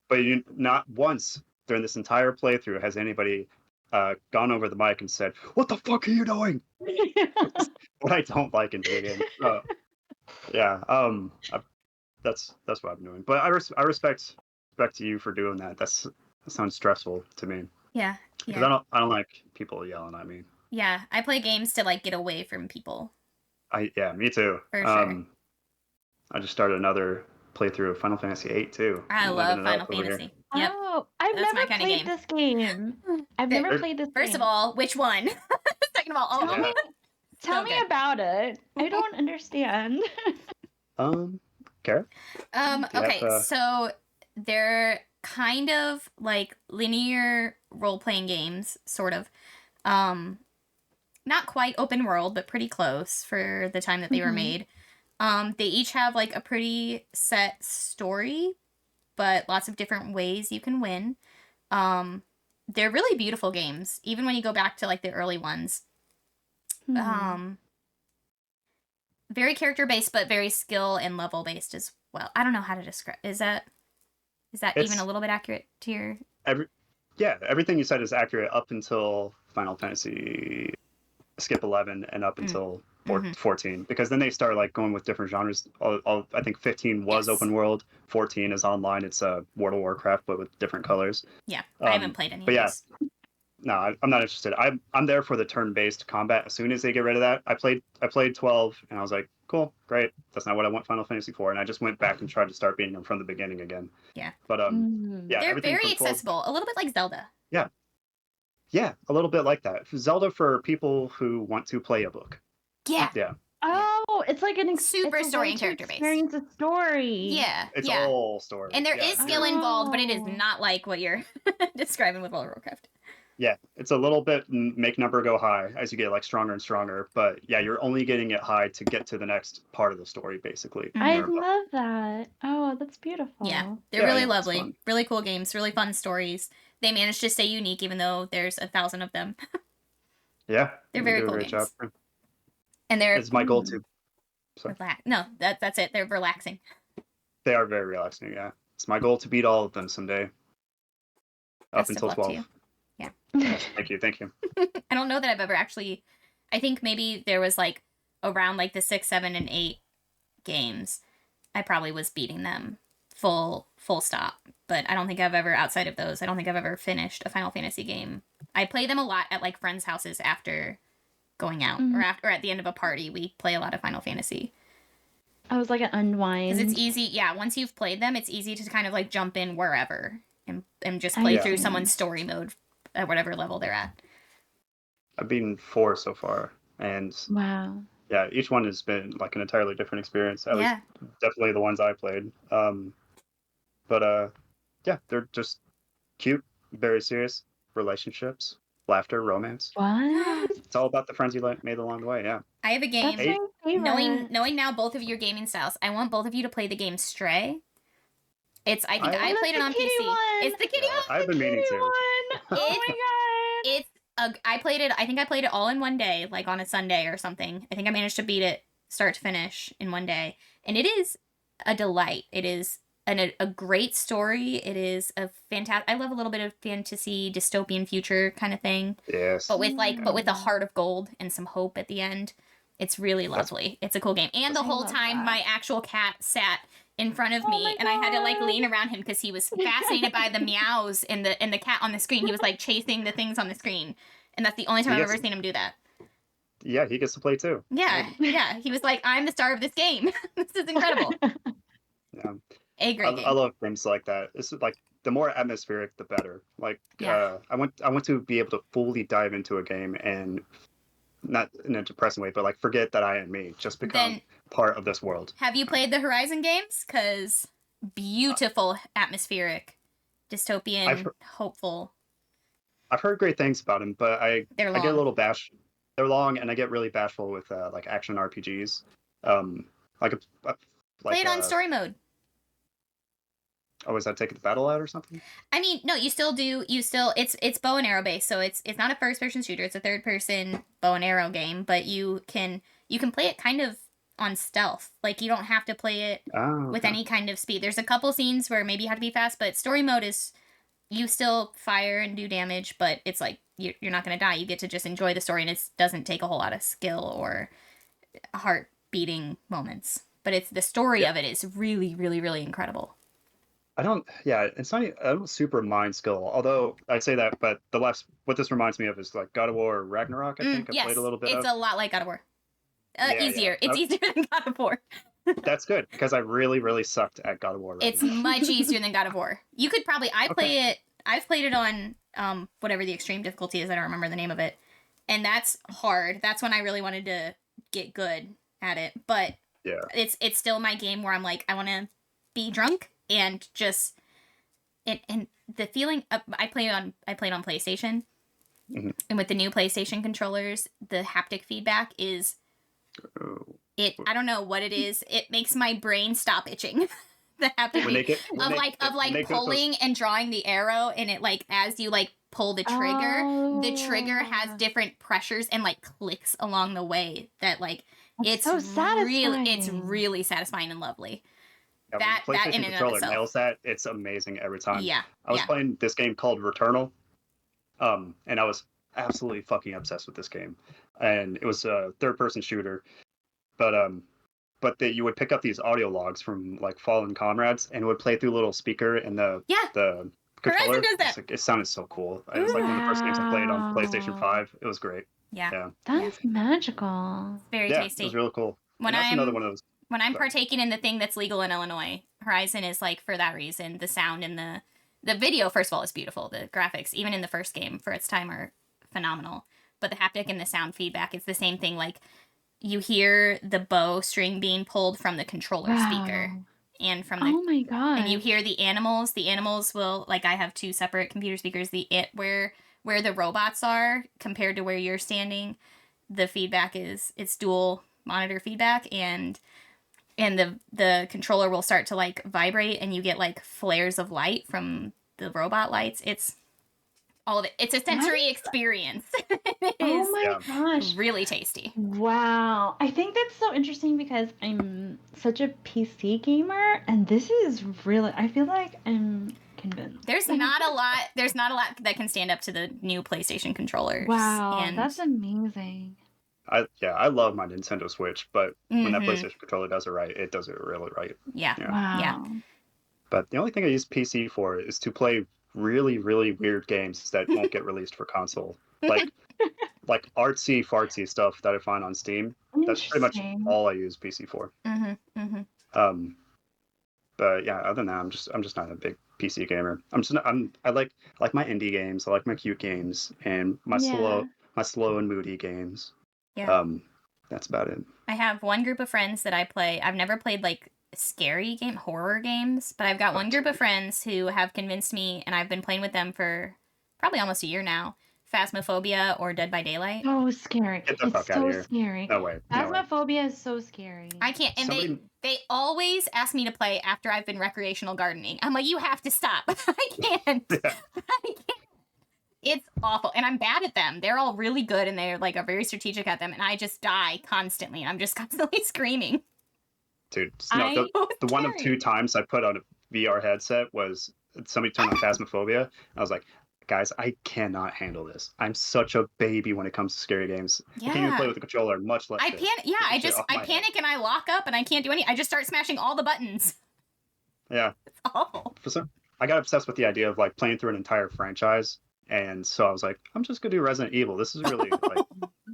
But you not once during this entire playthrough has anybody gone over the mic and said, "What the fuck are you doing?" What I don't like in video games. That's what I'm doing. But I respect you for doing that. That sounds stressful to me. Yeah. Because I don't like people yelling at me. Yeah, I play games to like get away from people. Me too. For sure. I just started another playthrough of Final Fantasy VIII too. I love Final Fantasy. Yep. Oh, I've never played this game. I've never played this game. First of all, which one? Second of all, tell me about it. I don't understand. Kara? Okay, so they're kind of like linear role-playing games, sort of. Not quite open world, but pretty close for the time that they were made. They each have like a pretty set story, but lots of different ways you can win. They're really beautiful games, even when you go back to like the early ones. Very character based, but very skill and level based as well. I don't know how to describe. Is that even a little bit accurate to your? Everything you said is accurate up until Final Fantasy skip 11 and up until 14, because then they start like going with different genres. I think 15 was open world, 14 is online. It's World of Warcraft but with different colors. Yeah, I haven't played any of these. No, I'm not interested. I'm there for the turn-based combat. As soon as they get rid of that, I played 12 and I was like, cool, great. That's not what I want Final Fantasy for, and I just went back and tried to start beating them from the beginning again. Yeah. But they're very accessible, a little bit like Zelda. Yeah, a little bit like that. Zelda for people who want to play a book. Yeah. Oh, it's like super story and character based. Experience a story. Yeah. It's all story. And there is skill involved, but it is not like what you're describing with World of Warcraft. Yeah, it's a little bit make number go high as you get like stronger and stronger. But yeah, you're only getting it high to get to the next part of the story, basically. I love that. Oh, that's beautiful. Yeah, they're really lovely. Really cool games, really fun stories. They managed to stay unique even though there's 1,000 of them. Yeah. They're very cool games. Job. And they're... It's my goal to... No, that's it. They're relaxing. They are very relaxing, yeah. It's my goal to beat all of them someday. Up until 12. Yeah. Thank you. I don't know that I've ever actually... I think maybe there was like around like the 6, 7, and 8 games. I probably was beating them full stop. But I don't think I've ever, outside of those, I don't think I've ever finished a Final Fantasy game. I play them a lot at like friends' houses after going out, or at the end of a party. We play a lot of Final Fantasy. I was like an unwind. Because it's easy, once you've played them, it's easy to kind of like jump in wherever and just play through someone's story mode at whatever level they're at. I've beaten 4 so far, and wow. Yeah, each one has been like an entirely different experience. At least definitely the ones I played. Yeah, they're just cute, very serious relationships, laughter, romance. What? It's all about the friends you made along the way. Yeah. I have a game. Knowing now both of your gaming styles, I want both of you to play the game Stray. I played it on PC. It's the kitty one. I've been meaning to. Oh my god! I played it. I think I played it all in one day, like on a Sunday or something. I think I managed to beat it start to finish in one day, and it is a delight. It is a great story. It is a fantastic... I love a little bit of fantasy, dystopian future kind of thing. Yes. But with a heart of gold and some hope at the end. It's really lovely. It's a cool game. And the whole time, my actual cat sat in front of me, and I had to like lean around him because he was fascinated by the meows and the cat on the screen. He was like chasing the things on the screen, and that's the only time I've ever seen him do that. Yeah, he gets to play too. Yeah. He was like, "I'm the star of this game. This is incredible." Yeah. A great game. I love games like that. It's like the more atmospheric, the better. Like, I want to be able to fully dive into a game and not in a depressing way, but like forget that I am me, just become part of this world. Have you played the Horizon games? Because beautiful, atmospheric, dystopian, hopeful. I've heard great things about them, but I get a little They're long, and I get really bashful with like action RPGs. Play it on story mode. Oh, is that taking the battle out or something? I mean, no, you still do. It's bow and arrow based, so it's not a first person shooter. It's a third person bow and arrow game, but you can play it kind of on stealth. Like you don't have to play it with any kind of speed. There's a couple scenes where maybe you have to be fast, but story mode is you still fire and do damage, but it's like you're not going to die. You get to just enjoy the story, and it doesn't take a whole lot of skill or heart beating moments. But it's the story of it is really, really, really incredible. It's not. I don't super mind skill. Although I say that, but what this reminds me of is like God of War Ragnarok. I think I played a little bit. It's a lot like God of War. Easier. It's easier than God of War. That's good because I really, really sucked at God of War. It's much easier than God of War. You could probably. I've played it on whatever the extreme difficulty is. I don't remember the name of it, and that's hard. That's when I really wanted to get good at it. But it's still my game where I'm like I want to be drunk. And just and the feeling I played on PlayStation, And with the new PlayStation controllers, the haptic feedback is I don't know what it is. It makes my brain stop itching. The haptic of pulling and drawing the arrow, and it like as you like pull the trigger has different pressures and like clicks along the way that like it's so satisfying. It's really satisfying and lovely. Yeah, that PlayStation in and controller of itself nails that. It's amazing every time. Yeah. I was playing this game called Returnal, and I was absolutely fucking obsessed with this game. And it was a third-person shooter, but you would pick up these audio logs from like fallen comrades, and it would play through a little speaker in the controller. Does that. It sounded so cool. It was like one of the first games I played on PlayStation 5. It was great. Yeah. That's magical. Very tasty. It was really cool. That's another one of those. When I'm partaking in the thing that's legal in Illinois, Horizon is like for that reason. The sound and the video, first of all, is beautiful. The graphics, even in the first game for its time, are phenomenal. But the haptic and the sound feedback, it's the same thing. Like you hear the bow string being pulled from the controller speaker and from the my god, and you hear the animals. The animals will like I have two separate computer speakers. Where the robots are compared to where you're standing, the feedback it's dual monitor feedback and the controller will start to like vibrate and you get like flares of light from the robot lights. It's all of it. It's a sensory experience. Oh my gosh. Really tasty. Wow. I think that's so interesting because I'm such a PC gamer and this is really, I feel like I'm convinced. There's not a lot that can stand up to the new PlayStation controllers. Wow. And that's amazing. I love my Nintendo Switch, but when that PlayStation controller does it right, it does it really right. Yeah. Wow. Yeah. But the only thing I use PC for is to play really, really weird games that won't get released for console. Like artsy fartsy stuff that I find on Steam. That's pretty much all I use PC for. But yeah, other than that, I'm just not a big PC gamer. I like my indie games. I like my cute games and my slow and moody games. Yeah. That's about it. I have one group of friends that I play. I've never played like horror games, but I've got one group of friends who have convinced me, and I've been playing with them for probably almost a year now. Phasmophobia or Dead by Daylight. Oh, scary! Get the fuck out of here. Scary. No way. Phasmophobia is so scary. I can't. And they always ask me to play after I've been recreational gardening. I'm like, you have to stop. I can't. I can't. It's awful, and I'm bad at them. They're all really good, and they're like are very strategic at them, and I just die constantly. I'm just constantly screaming. Dude, no, the one of two times I put on a VR headset was somebody turned on Phasmophobia. I was like, guys, I cannot handle this. I'm such a baby when it comes to scary games. Yeah. I can't even play with a controller, much less. I panic and I lock up and I can't do anything. I just start smashing all the buttons. Yeah. It's awful. I got obsessed with the idea of like playing through an entire franchise. And so I was like, I'm just gonna do Resident Evil. This is really like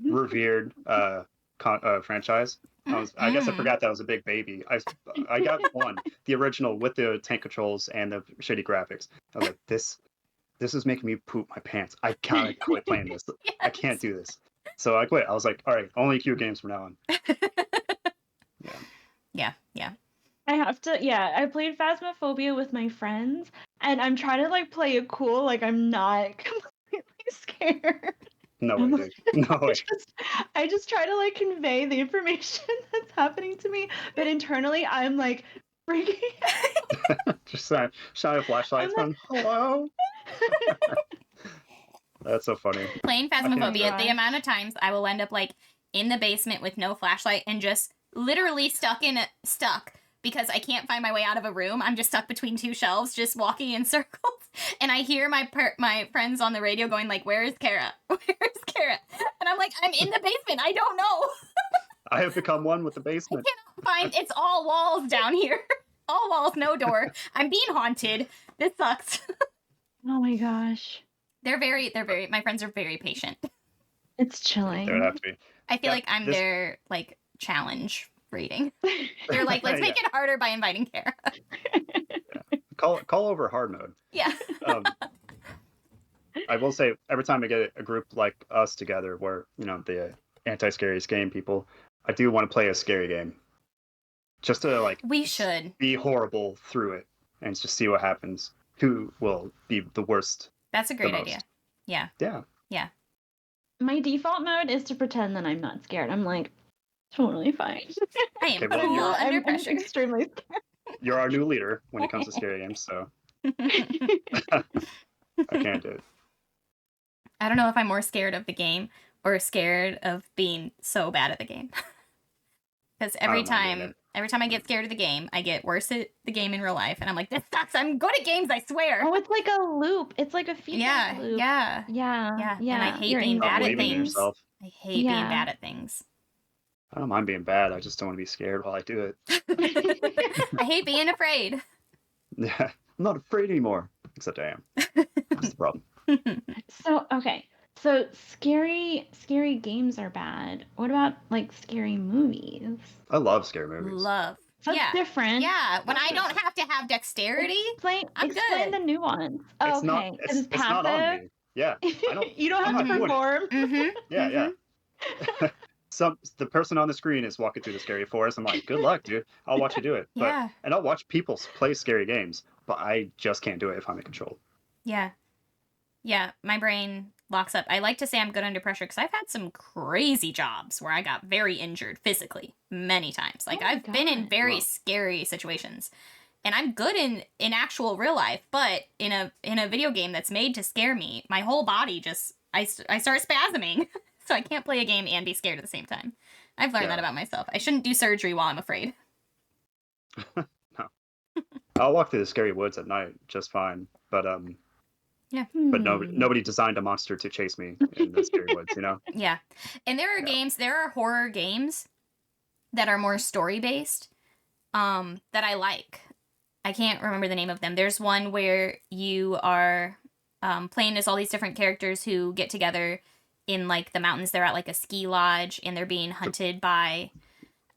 revered franchise. I guess I forgot that I was a big baby. I got the original with the tank controls and the shitty graphics. I was like, this is making me poop my pants. I gotta quit playing this. Yes. I can't do this. So I quit. I was like, all right, only cute games from now on. Yeah. I have to, I played Phasmophobia with my friends, and I'm trying to, like, play it cool, like, I'm not completely scared. No way, dude. No way. I just try to, like, convey the information that's happening to me, but internally, I'm, like, freaking out. Just shine a flashlight on. Hello? That's so funny. Playing Phasmophobia, the amount of times I will end up, like, in the basement with no flashlight and just literally stuck because I can't find my way out of a room. I'm just stuck between two shelves, just walking in circles. And I hear my friends on the radio going like, "Where is Kara? Where is Kara?" And I'm like, "I'm in the basement. I don't know." I have become one with the basement. I cannot find. It's all walls down here. All walls, no door. I'm being haunted. This sucks. Oh my gosh. They're very. My friends are very patient. It's chilling. They would have to be. I feel like I'm their like challenge rating. They're like, let's make it harder by inviting Kara. Call over hard mode. Yeah. I will say, every time I get a group like us together, where the anti-scariest game people, I do want to play a scary game, just to like we should be horrible through it and just see what happens. Who will be the worst? That's a great idea. Yeah. Yeah. Yeah. my default mode is to pretend that I'm not scared. I'm like, totally fine. I am well, cool you're- under I'm pressure. extremely scared. You're our new leader when it comes to scary games, so I can't do it. I don't know if I'm more scared of the game or scared of being so bad at the game. Because every time I get scared of the game, I get worse at the game in real life, and I'm like, this sucks. I'm good at games, I swear. Oh, it's like a loop. It's like a feedback loop. Yeah. Yeah. And I hate being Not bad at believing in things. yourself. I hate being bad at things. I don't mind being bad. I just don't want to be scared while I do it. I hate being afraid. Yeah, I'm not afraid anymore. Except I am. That's the problem. So, okay. So scary games are bad. What about like scary movies? I love scary movies. Love. That's different. Yeah, when I don't have to have dexterity, Explain good. the nuance. It's Okay, not. It's not on me. Yeah, I don't. You don't I'm have to not doing it. perform. Yeah. The person on the screen is walking through the scary forest. I'm like, good luck, dude. I'll watch you do it. Yeah. And I'll watch people play scary games, but I just can't do it if I'm in control. Yeah, my brain locks up. I like to say I'm good under pressure because I've had some crazy jobs where I got very injured physically many times. Like, I've been in very scary situations, and I'm good in actual real life, but in a video game that's made to scare me, my whole body just I start spasming. So I can't play a game and be scared at the same time. I've learned that about myself. I shouldn't do surgery while I'm afraid. No. I'll walk through the scary woods at night just fine, but but nobody designed a monster to chase me in the scary woods, you know? Yeah. And there are horror games that are more story-based that I like. I can't remember the name of them. There's one where you are playing as all these different characters who get together in like the mountains. They're at like a ski lodge and they're being hunted by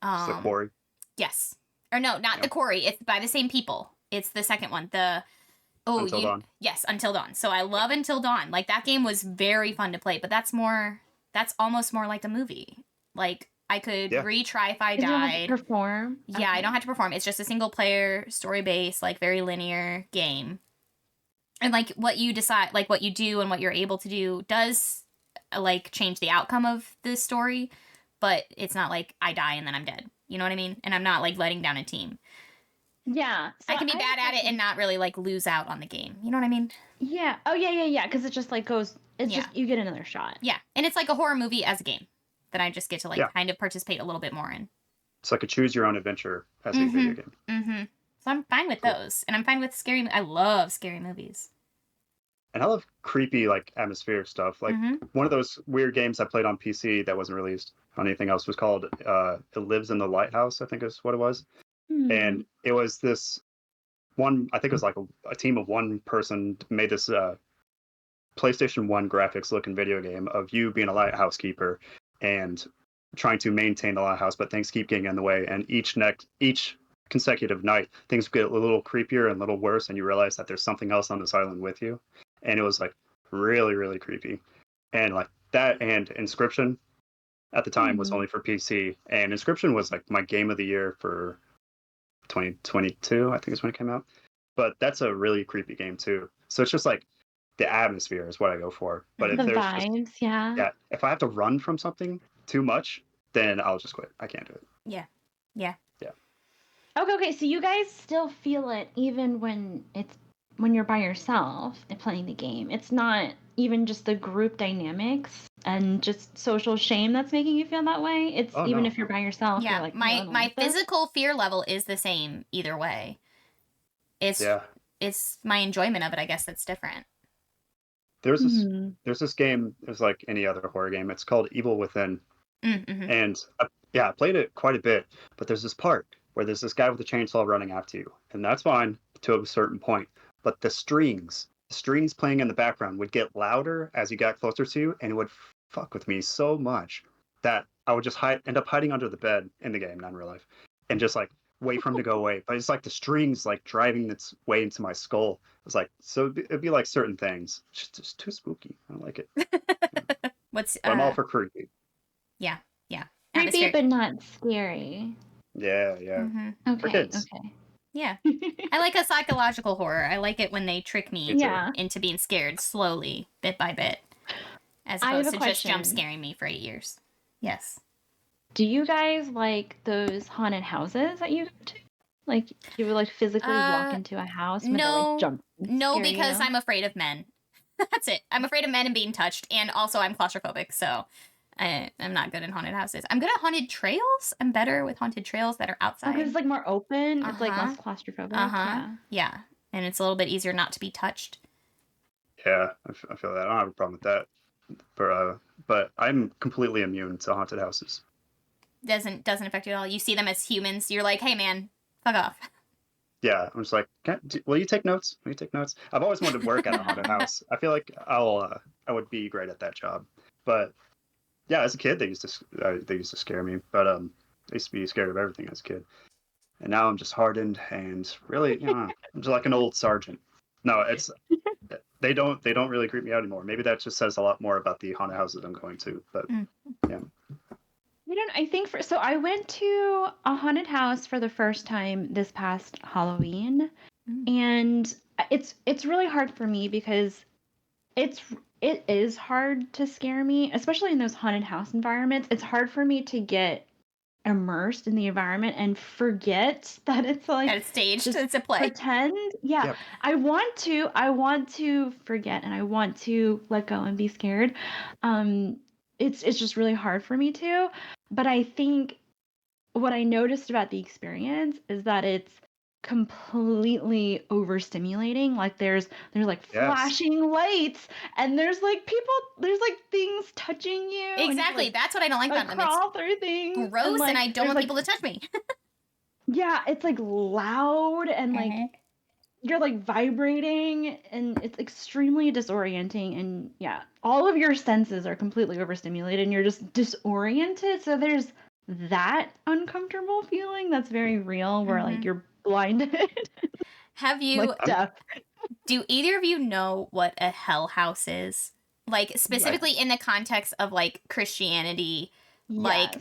It's the quarry. Yes. Or no, not the quarry. It's by the same people. It's the second one. Until Dawn. Yes, Until Dawn. So I love Until Dawn. Like, that game was very fun to play, but that's almost more like a movie. Like, I could retry if I died. You don't have to perform. Yeah, I don't have to perform. It's just a single player, story based, like very linear game. And like what you decide, like what you do and what you're able to do does like change the outcome of the story, but it's not like I die and then I'm dead. You know what I mean? And I'm not like letting down a team. Yeah. So I can be bad at it and not really like lose out on the game. You know what I mean? Yeah. Oh yeah. Because it just like goes. It's just you get another shot. Yeah, and it's like a horror movie as a game that I just get to like kind of participate a little bit more in. It's like a choose your own adventure as a video game. Mm-hmm. So I'm fine with those, and I'm fine with scary. I love scary movies. And I love creepy, like, atmospheric stuff. Like, one of those weird games I played on PC that wasn't released on anything else was called It Lives in the Lighthouse, I think is what it was. And it was this one, I think it was like a team of one person made this PlayStation 1 graphics looking video game of you being a lighthouse keeper and trying to maintain the lighthouse, but things keep getting in the way. And each consecutive night, things get a little creepier and a little worse, and you realize that there's something else on this island with you. And it was like really, really creepy. And like that and Inscription at the time was only for PC. And Inscription was like my game of the year for 2022, I think is when it came out. But that's a really creepy game too. So it's just like the atmosphere is what I go for. But if the there's vibes, yeah, if I have to run from something too much, then I'll just quit. I can't do it. Yeah. Okay. So you guys still feel it even when you're by yourself and playing the game. It's not even just the group dynamics and just social shame that's making you feel that way. It's even if you're by yourself. Yeah, you're like, my physical fear level is the same either way. It's my enjoyment of it, I guess, that's different. There's this game. There's like any other horror game. It's called Evil Within, and I played it quite a bit. But there's this part where there's this guy with a chainsaw running after you, and that's fine to a certain point. But the strings playing in the background would get louder as you got closer to you, and it would fuck with me so much that I would just end up hiding under the bed in the game, not in real life, and just like wait for him to go away. But it's like the strings like driving its way into my skull. It's like, so it'd be like certain things. It's just too spooky. I don't like it. But I'm all for creepy. Yeah. Creepy, but not scary. Yeah. Okay. For kids. Okay. Yeah. I like a psychological horror. I like it when they trick me into being scared slowly, bit by bit. as I have opposed a to just jump question. scaring me for 8 years. Yes. Do you guys like those haunted houses that you go to? Like, you would like physically walk into a house and they're like jump and No, scare because you? I'm afraid of men. That's it. I'm afraid of men and being touched, and also I'm claustrophobic, so I'm not good in haunted houses. I'm good at haunted trails. I'm better with haunted trails that are outside. Because it's like more open. It's like Uh-huh. less claustrophobic. Yeah. And it's a little bit easier not to be touched. Yeah, I feel that. I don't have a problem with that. But I'm completely immune to haunted houses. Doesn't affect you at all. You see them as humans. You're like, hey man, fuck off. Yeah, I'm just like, will you take notes? Will you take notes? I've always wanted to work at a haunted house. I feel like I would be great at that job. But yeah, as a kid, they used to scare me. But I used to be scared of everything as a kid, and now I'm just hardened and really, I'm just like an old sergeant. No, it's they don't really creep me out anymore. Maybe that just says a lot more about the haunted houses I'm going to. But yeah. I think so I went to a haunted house for the first time this past Halloween, and it's really hard for me because it is hard to scare me, especially in those haunted house environments. It's hard for me to get immersed in the environment and forget that it's like that it's staged. just It's a play. Pretend. Yeah. Yep. I want to forget and I want to let go and be scared. It's just really hard for me to. But I think what I noticed about the experience is that it's completely overstimulating. Like there's like flashing lights and there's like things touching you. Exactly. Like, that's what I don't like about them. Crawl through things. Gross, and I don't want people to touch me. Yeah, it's like loud and like you're like vibrating and it's extremely disorienting, and yeah, all of your senses are completely overstimulated and you're just disoriented. So there's that uncomfortable feeling that's very real where like you're blinded. Have you like death. Do either of you know what a hell house is? Like specifically in the context of like Christianity, like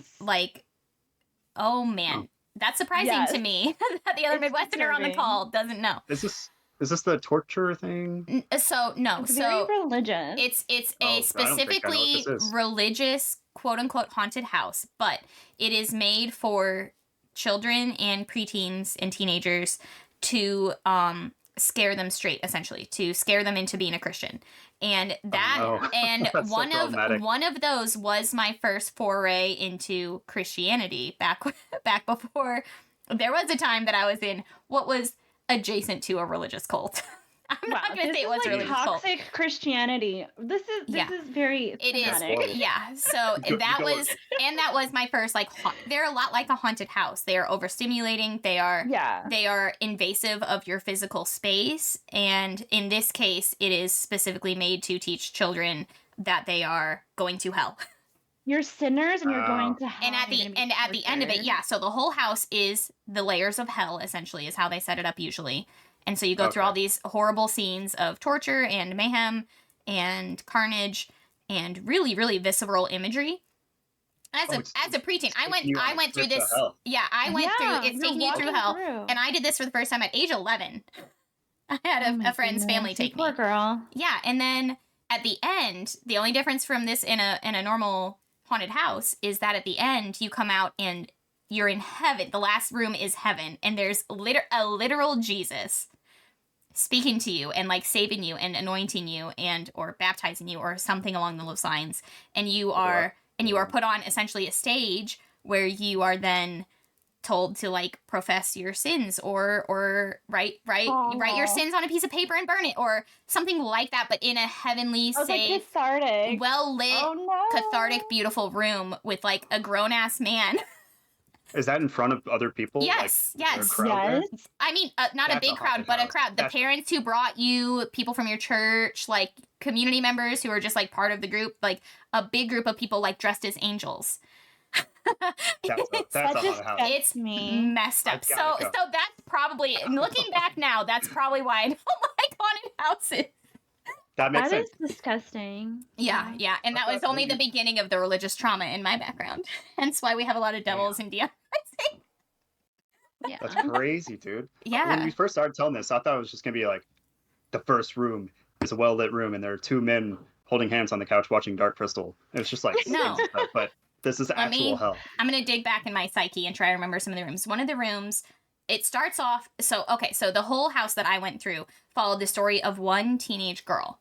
oh man, that's surprising to me that the other Midwesterner on the call doesn't know. Is this the torture thing? So no, it's very religious. It's a specifically religious quote unquote haunted house, but it is made for children and preteens and teenagers to scare them straight, essentially, to scare them into being a Christian. And that and one of those was my first foray into Christianity back before there was a time that I was in what was adjacent to a religious cult. I'm not going to say it was like a religious cult. Toxic Christianity. This is very thematic. Yeah. So that was my first like they're a lot like a haunted house. They are overstimulating. They are invasive of your physical space, and in this case it is specifically made to teach children that they are going to hell. You're sinners and you're going to hell. And at the end of it, so the whole house is the layers of hell, essentially, is how they set it up usually. And so you go through all these horrible scenes of torture and mayhem and carnage and really, really visceral imagery. As a preteen, I went through this. Yeah, I went through. It's taking you through hell, and I did this for the first time at age 11. I had a friend's family take me. Poor girl. Yeah, and then at the end, the only difference from this in a normal haunted house is that at the end you come out and you're in heaven. The last room is heaven, and there's a literal Jesus speaking to you and like saving you and anointing you and or baptizing you or something along those lines, and you are put on essentially a stage where you are then told to like profess your sins or write your sins on a piece of paper and burn it or something like that, but in a heavenly, safe, cathartic, well lit, cathartic, beautiful room with like a grown ass man. Is that in front of other people? Yes, like, yes. I mean, not a big crowd, but a crowd. The parents who brought you, people from your church, like community members who are just like part of the group, like a big group of people like dressed as angels. It's messed up. So that's probably, looking back now, that's probably why I don't like haunted houses. That is disgusting. Yeah. And that was only the beginning of the religious trauma in my background. Hence why we have a lot of devils in Dion Rising. Yeah. That's crazy, dude. Yeah. When we first started telling this, I thought it was just going to be like the first room is a well-lit room and there are two men holding hands on the couch watching Dark Crystal. It was just like No. stuff, but this is actual hell. I'm going to dig back in my psyche and try to remember some of the rooms. One of the rooms, it starts off, so the whole house that I went through followed the story of one teenage girl.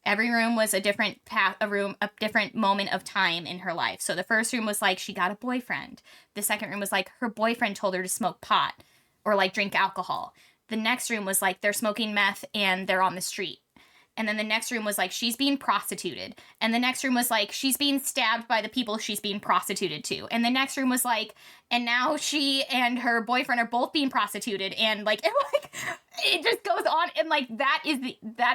Every room was a different path, a different moment of time in her life. So the first room was like she got a boyfriend. The second room was like her boyfriend told her to smoke pot or like drink alcohol. The next room was like they're smoking meth and they're on the street. And then the next room was like she's being prostituted. And the next room was like she's being stabbed by the people she's being prostituted to. And the next room was like, and now she and her boyfriend are both being prostituted. And like, it just goes on. And like that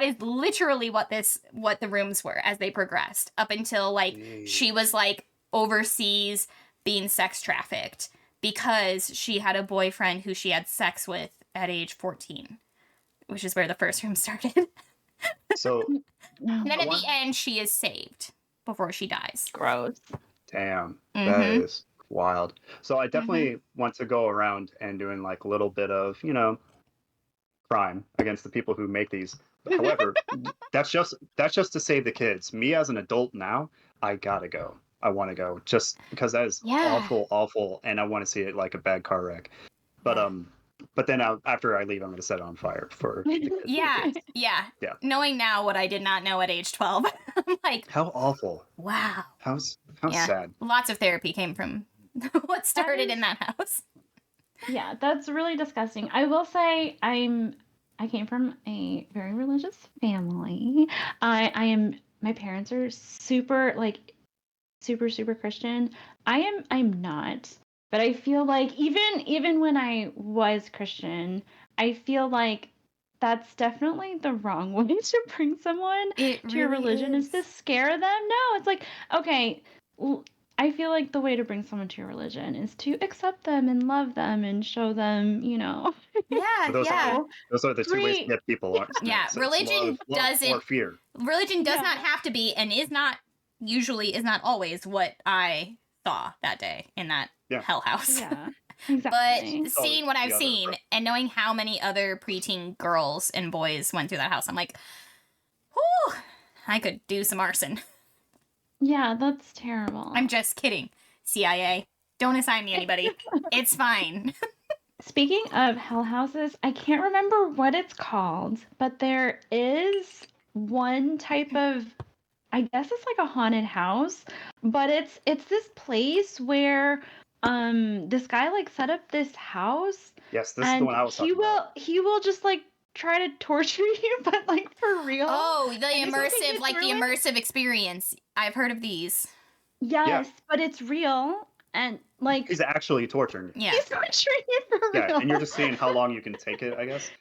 is literally what the rooms were as they progressed up until like she was like overseas being sex trafficked because she had a boyfriend who she had sex with at age 14, which is where the first room started. So, and then at the end, she is saved before she dies. Gross. Damn, that is wild. So I definitely want to go around and doing like a little bit of, crime against the people who make these. However, that's just to save the kids. Me as an adult now, I gotta go. I want to go just because that is awful, and I want to see it like a bad car wreck. But then after I leave, I'm going to set it on fire for the kids. Yeah. Knowing now what I did not know at age 12, I'm like, how awful. Wow. How sad. Lots of therapy came from what started in that house. Yeah, that's really disgusting. I will say I came from a very religious family. My parents are super Christian. I'm not. But I feel like even when I was Christian, I feel like that's definitely the wrong way to bring someone to your religion is to scare them. No, it's like, okay, I feel like the way to bring someone to your religion is to accept them and love them and show them, Yeah, those are the two ways to get people. Yeah, religion doesn't. Or fear. Religion does not have to be, and is not always what I saw that day in that hell house. Yeah, exactly. But seeing what I've seen and knowing how many other preteen girls and boys went through that house, I'm like, whew, I could do some arson. Yeah, that's terrible. I'm just kidding. CIA, don't assign me anybody. It's fine. Speaking of hell houses, I can't remember what it's called, but there is one type of, I guess it's like a haunted house, but it's this place where this guy like set up this house. Yes, this is the one I was talking about. He will just like try to torture you, but like for real. Oh, the immersive experience. I've heard of these. Yes, but it's real and like he's actually torturing you. Yeah. He's torturing you for real. Yeah, and you're just seeing how long you can take it, I guess.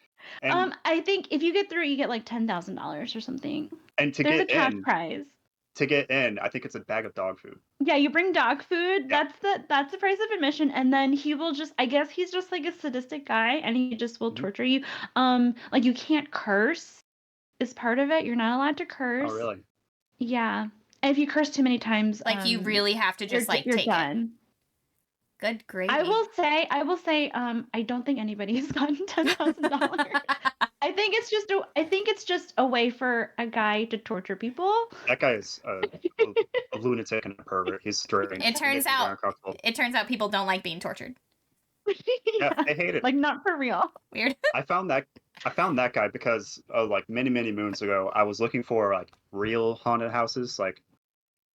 And, I think if you get through, you get like $10,000 or something. And there's a cash prize. To get in, I think it's a bag of dog food. Yeah, you bring dog food. Yeah. That's the price of admission, and then he will just. I guess he's just like a sadistic guy, and he just will torture you. Like you can't curse, is part of it. You're not allowed to curse. Oh, really? Yeah, and if you curse too many times, like you really have to just you're take done. It. Good gravy. I will say. I don't think anybody has gotten $10,000. I think it's just a way for a guy to torture people. That guy is a lunatic and a pervert. He's strange. It turns out people don't like being tortured. Yeah, they hate it. Like not for real. Weird. I found that guy because like many moons ago, I was looking for like real haunted houses. Like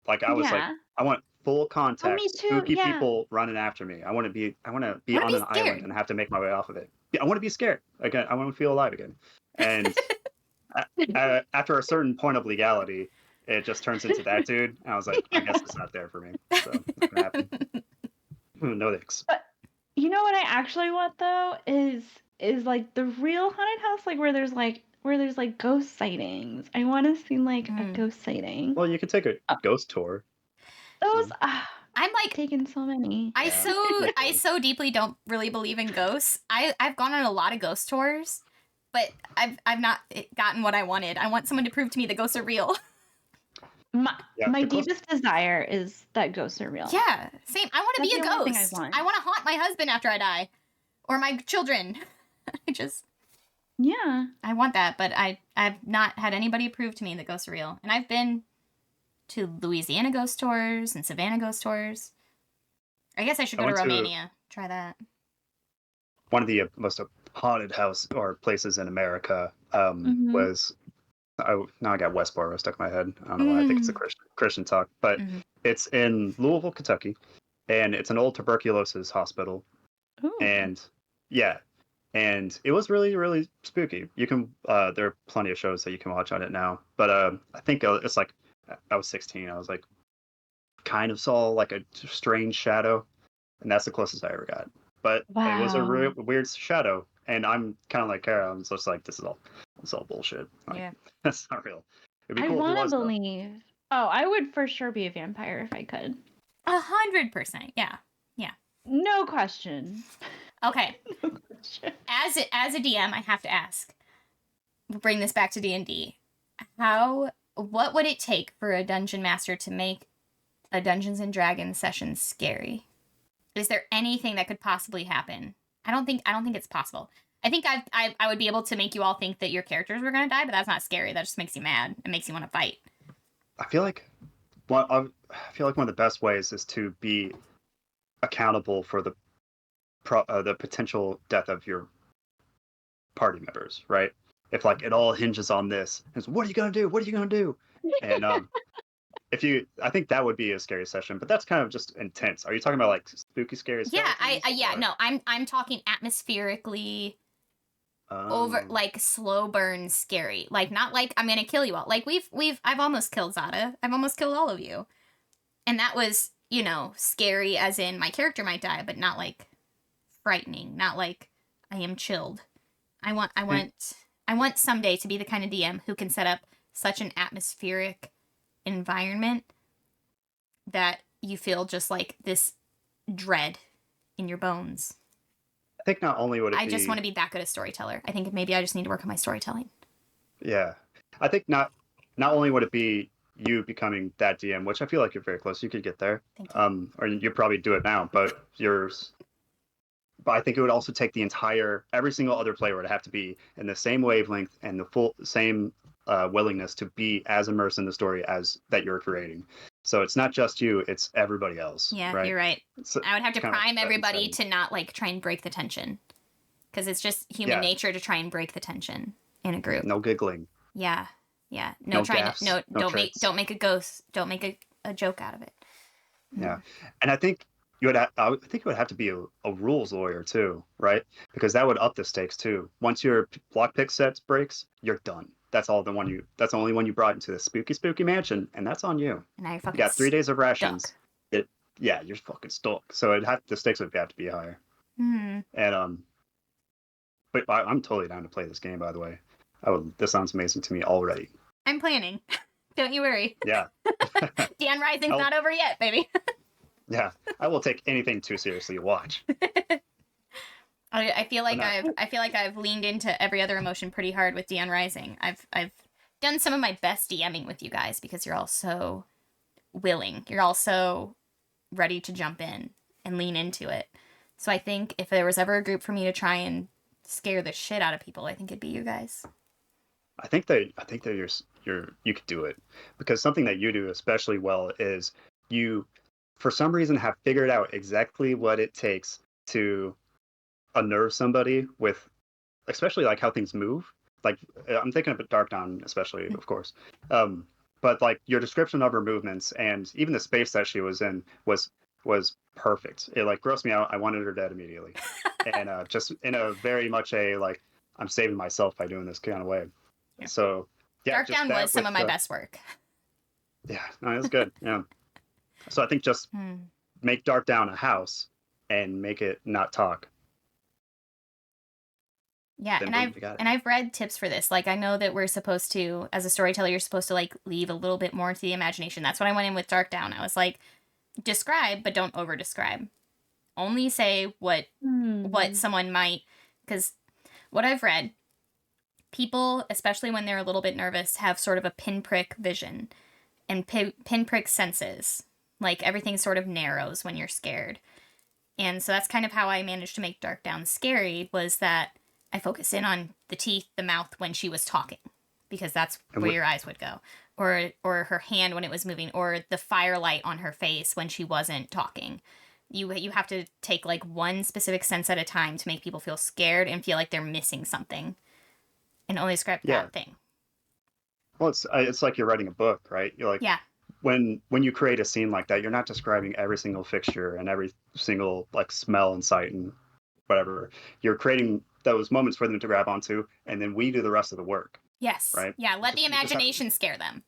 I was like, I want full context, spooky people running after me. I want to be on an island and have to make my way off of it. I want to be scared again. I want to feel alive again. And after a certain point of legality, it just turns into that dude. And I was like, I guess it's not there for me. So it's gonna happen. No thanks. But you know what I actually want though is like the real haunted house, like where there's like ghost sightings. I want to see like a ghost sighting. Well, you could take a ghost tour. Those. I'm like taken so many. I so deeply don't really believe in ghosts. I've gone on a lot of ghost tours, but I've not gotten what I wanted. I want someone to prove to me that ghosts are real. My deepest desire is that ghosts are real. Yeah, same. I want to be a ghost. I want to haunt my husband after I die, or my children. Yeah. I want that, but I've not had anybody prove to me that ghosts are real. And I've been to Louisiana ghost tours and Savannah ghost tours. I guess I should go to Romania. Try that. One of the most haunted house or places in America was... now I got Westport stuck in my head. I don't know why I think it's a Christian talk, but it's in Louisville, Kentucky, and it's an old tuberculosis hospital. Ooh. And yeah, and it was really, really spooky. You can there are plenty of shows that you can watch on it now, but I think it's like I was 16. I was like kind of saw like a strange shadow, and that's the closest I ever got. But it was a weird shadow, and I'm kind of like Kara. I'm just like, this is all bullshit. Like, Yeah, that's not real. It'd be I cool if it want to was, though. believe. Oh, I would for sure be a vampire if I could. 100%. Yeah. No question. Okay. No question. As a DM, I have to ask. We'll bring this back to D&D. What would it take for a dungeon master to make a Dungeons and Dragons session scary? Is there anything that could possibly happen? I don't think it's possible. I think I would be able to make you all think that your characters were going to die, but that's not scary. That just makes you mad. It makes you want to fight. I feel like one of the best ways is to be accountable for the potential death of your party members, right? If like it all hinges on this, it's, what are you gonna do? What are you gonna do? And I think that would be a scary session, but that's kind of just intense. Are you talking about like spooky, scary? Yeah, I'm talking atmospherically over, like slow burn scary, like not like I'm gonna kill you all. Like I've almost killed Zada. I've almost killed all of you, and that was scary as in my character might die, but not like frightening. Not like I am chilled. I want someday to be the kind of DM who can set up such an atmospheric environment that you feel just like this dread in your bones. I think not only would it I just want to be that good a storyteller. I think maybe I just need to work on my storytelling. Yeah. I think not only would it be you becoming that DM, which I feel like you're very close. You could get there. Thank you. Or you probably do it now, but I think it would also take every single other player would have to be in the same wavelength and the same willingness to be as immersed in the story as that you're creating. So it's not just you, it's everybody else. Yeah, right? You're right. So I would have to prime everybody to not like try and break the tension. Because it's just human nature to try and break the tension in a group. No giggling. Yeah. No gaffes, don't make a ghost. Don't make a joke out of it. Yeah. And I think it would have to be a rules lawyer too, right? Because that would up the stakes too. Once your lockpick set breaks, you're done. That's the only one you brought into the spooky mansion, and that's on you. And I fucking got 3 days of rations. You're fucking stuck. So the stakes would have to be higher. Mm-hmm. And but I'm totally down to play this game. By the way, this sounds amazing to me already. I'm planning. Don't you worry. Yeah. Dion Rising's not over yet, baby. Yeah, I will take anything too seriously. Watch. I feel like I've leaned into every other emotion pretty hard with Dion Rising. I've done some of my best DMing with you guys because you're all so willing. You're all so ready to jump in and lean into it. So I think if there was ever a group for me to try and scare the shit out of people, I think it'd be you guys. I think that you could do it, because something that you do especially well is you, for some reason, have figured out exactly what it takes to unnerve somebody with, especially like how things move. Like I'm thinking of Dark Dawn, especially, of course. But like your description of her movements and even the space that she was in was perfect. It like grossed me out. I wanted her dead immediately, and just in a very much a like I'm saving myself by doing this kind of way. Yeah. So yeah, Dark Dawn was some of my best work. Yeah, no, it was good. Yeah. So I think just make Dark Dawn a house and make it not talk. Yeah, and I've read tips for this. Like I know that we're supposed to, as a storyteller, you're supposed to like leave a little bit more to the imagination. That's what I went in with Dark Dawn. I was like, describe, but don't over describe. Only say what someone might, because what I've read, people, especially when they're a little bit nervous, have sort of a pinprick vision and pinprick senses. Like everything sort of narrows when you're scared. And so that's kind of how I managed to make Dark Dawn scary, was that I focus in on the teeth, the mouth when she was talking, because that's where your eyes would go, or her hand when it was moving, or the firelight on her face when she wasn't talking. You have to take like one specific sense at a time to make people feel scared and feel like they're missing something, and only describe that thing. Well, it's like you're writing a book, right? You're like, when you create a scene like that, you're not describing every single fixture and every single like smell and sight and whatever. You're creating those moments for them to grab onto, and then we do the rest of the work. Yes. Right. Yeah. Let the imagination scare them.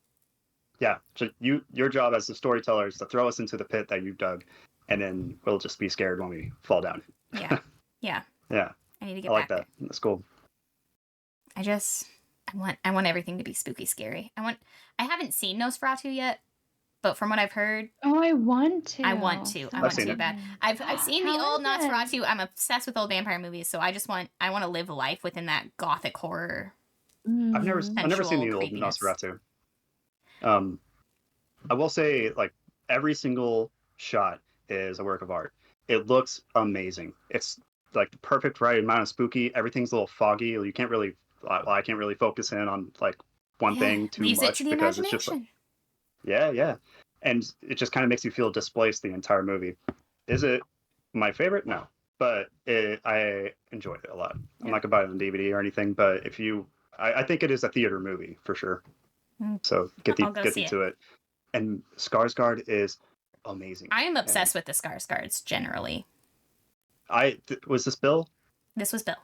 Yeah. So your job as the storyteller is to throw us into the pit that you dug, and then we'll just be scared when we fall down. Yeah. Yeah. Yeah. I need to get I like back that. That's cool. I want everything to be spooky scary. I haven't seen Nosferatu yet, but from what I've heard, I want to. I want to bad. I've seen the old Nosferatu. I'm obsessed with old vampire movies, so I want to live life within that gothic horror. I've never seen the old Nosferatu. I will say, like, every single shot is a work of art. It looks amazing. It's like the perfect right amount of spooky. Everything's a little foggy. You can't really, I can't really focus in on like one thing too much because it's just like, yeah. And it just kind of makes you feel displaced the entire movie. Is it my favorite? No, but I enjoyed it a lot. I'm not gonna buy it on DVD or anything, but I think it is a theater movie for sure. So get to it. And Skarsgård is amazing. I am obsessed with the Skarsgårds generally. Was this Bill? This was Bill.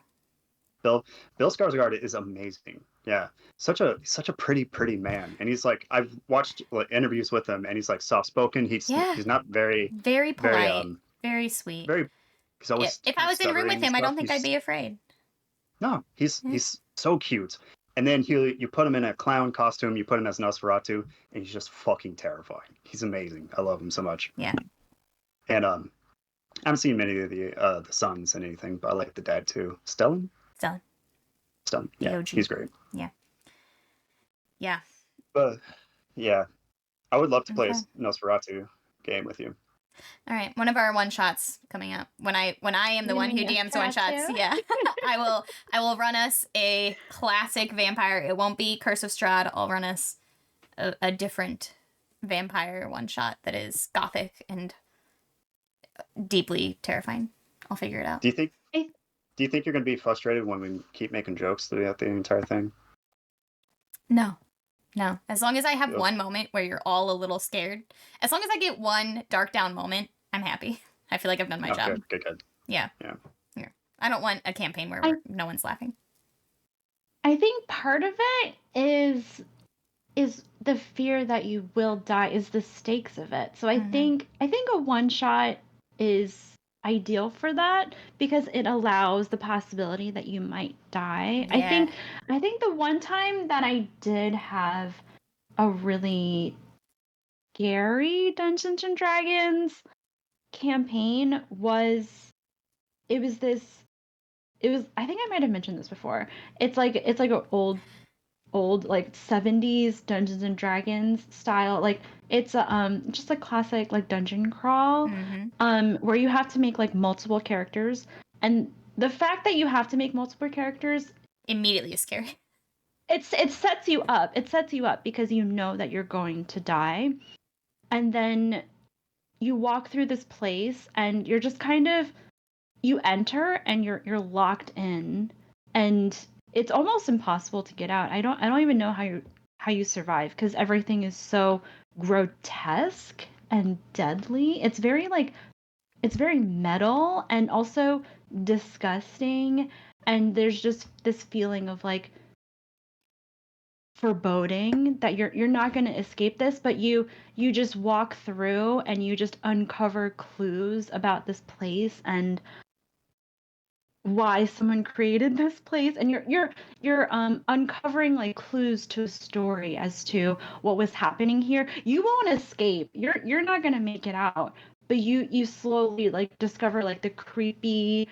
Bill Skarsgård is amazing. Yeah, such a pretty man. And he's like, I've watched like interviews with him, and he's like soft spoken. He's not very polite, very sweet. He's always. If I was in a room with him, I don't think I'd be afraid. No, he's so cute. And then you put him in a clown costume, you put him as Nosferatu, and he's just fucking terrifying. He's amazing. I love him so much. Yeah. And I haven't seen many of the sons and anything, but I like the dad too. Stellan. Yeah, he's great. Yeah. Yeah. But yeah, I would love to play a Nosferatu game with you. All right, one of our one shots coming up. When I am the one who DMs one shots, I will run us a classic vampire. It won't be Curse of Strahd. I'll run us a different vampire one shot that is gothic and deeply terrifying. I'll figure it out. Do you think you're going to be frustrated when we keep making jokes throughout the entire thing? No. As long as I have one moment where you're all a little scared, as long as I get one dark down moment, I'm happy. I feel like I've done my job. Good. Yeah. I don't want a campaign where no one's laughing. I think part of it is the fear that you will die, is the stakes of it. So I think a one shot is ideal for that because it allows the possibility that you might die. Yeah. I think the one time that I did have a really scary Dungeons and Dragons campaign was I think I might have mentioned this before. It's like an old like 70s Dungeons and Dragons style, like it's just a classic like dungeon crawl where you have to make like multiple characters, and the fact that you have to make multiple characters immediately is scary. It sets you up because you know that you're going to die, and then you walk through this place and you're just kind of, you enter and you're locked in, and it's almost impossible to get out. I don't even know how you survive because everything is so grotesque and deadly. It's very metal and also disgusting, and there's just this feeling of like foreboding that you're not going to escape this, but you just walk through and you just uncover clues about this place and why someone created this place, and you're uncovering like clues to a story as to what was happening here. You won't escape. You're not gonna make it out, but you slowly like discover like the creepy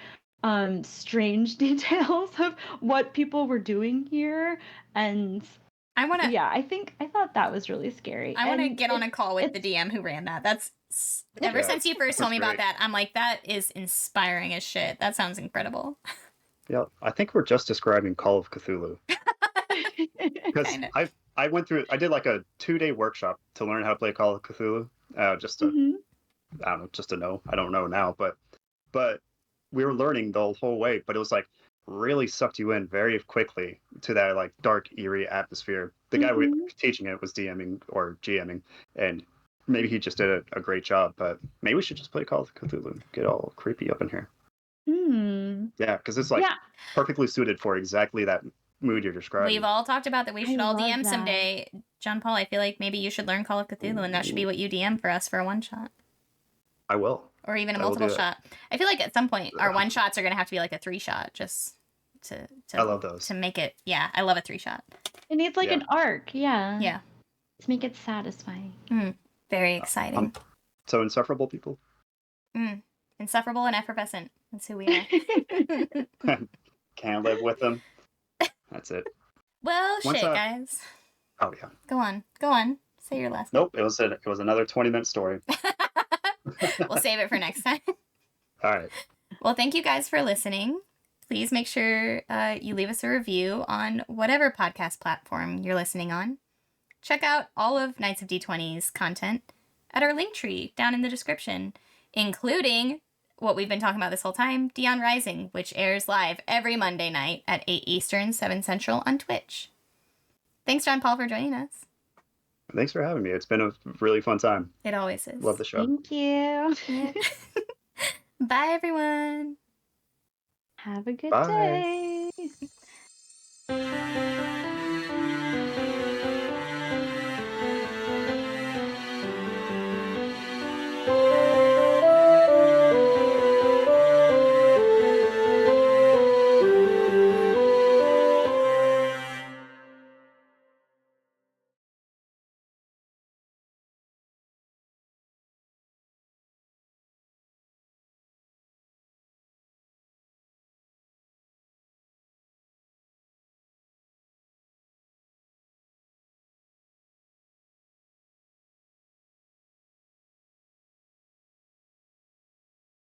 strange details of what people were doing here. And I thought that was really scary. I want to get on a call with the DM who ran that. That's ever since you first told me about that, I'm like, that is inspiring as shit. That sounds incredible. Yeah, I think we're just describing Call of Cthulhu. Because Kinda. I went through, I did like a 2-day workshop to learn how to play Call of Cthulhu. Just to, Mhm. I don't know, just to know. I don't know now, but we were learning the whole way, but it was like really sucked you in very quickly to that like dark, eerie atmosphere. The guy Mhm. teaching it was DMing or GMing, and maybe he just did a great job, but maybe we should just play Call of Cthulhu, get all creepy up in here. Hmm. Yeah, because it's like Yeah, perfectly suited for exactly that mood you're describing. We've all talked about that we I should all love DM that. someday. John Paul, I feel like maybe you should learn Call of Cthulhu, and that should be what you DM for us for a one-shot. I will. Or even a I will multiple do that. shot. I feel like at some point our one-shots are going to have to be like a 3-shot just to I love those. to make it. Yeah, I love a 3-shot. It needs like Yeah. an arc, yeah. Yeah. To make it satisfying. Very exciting. So Insufferable people? Insufferable and effervescent. That's who we are. Can't live with them. That's it. Well, Once shit, guys. Oh yeah. Go on. Say your last Nope. It was another 20-minute story. We'll save it for next time. All right. Well, thank you guys for listening. Please make sure you leave us a review on whatever podcast platform you're listening on. Check out all of Knights of D20's content at our link tree down in the description, including what we've been talking about this whole time, Dion Rising, which airs live every Monday night at 8 Eastern, 7 Central on Twitch. Thanks, John Paul, for joining us. Thanks for having me. It's been a really fun time. It always is. Love the show. Thank you. Yeah. Bye, everyone. Have a good Bye. day.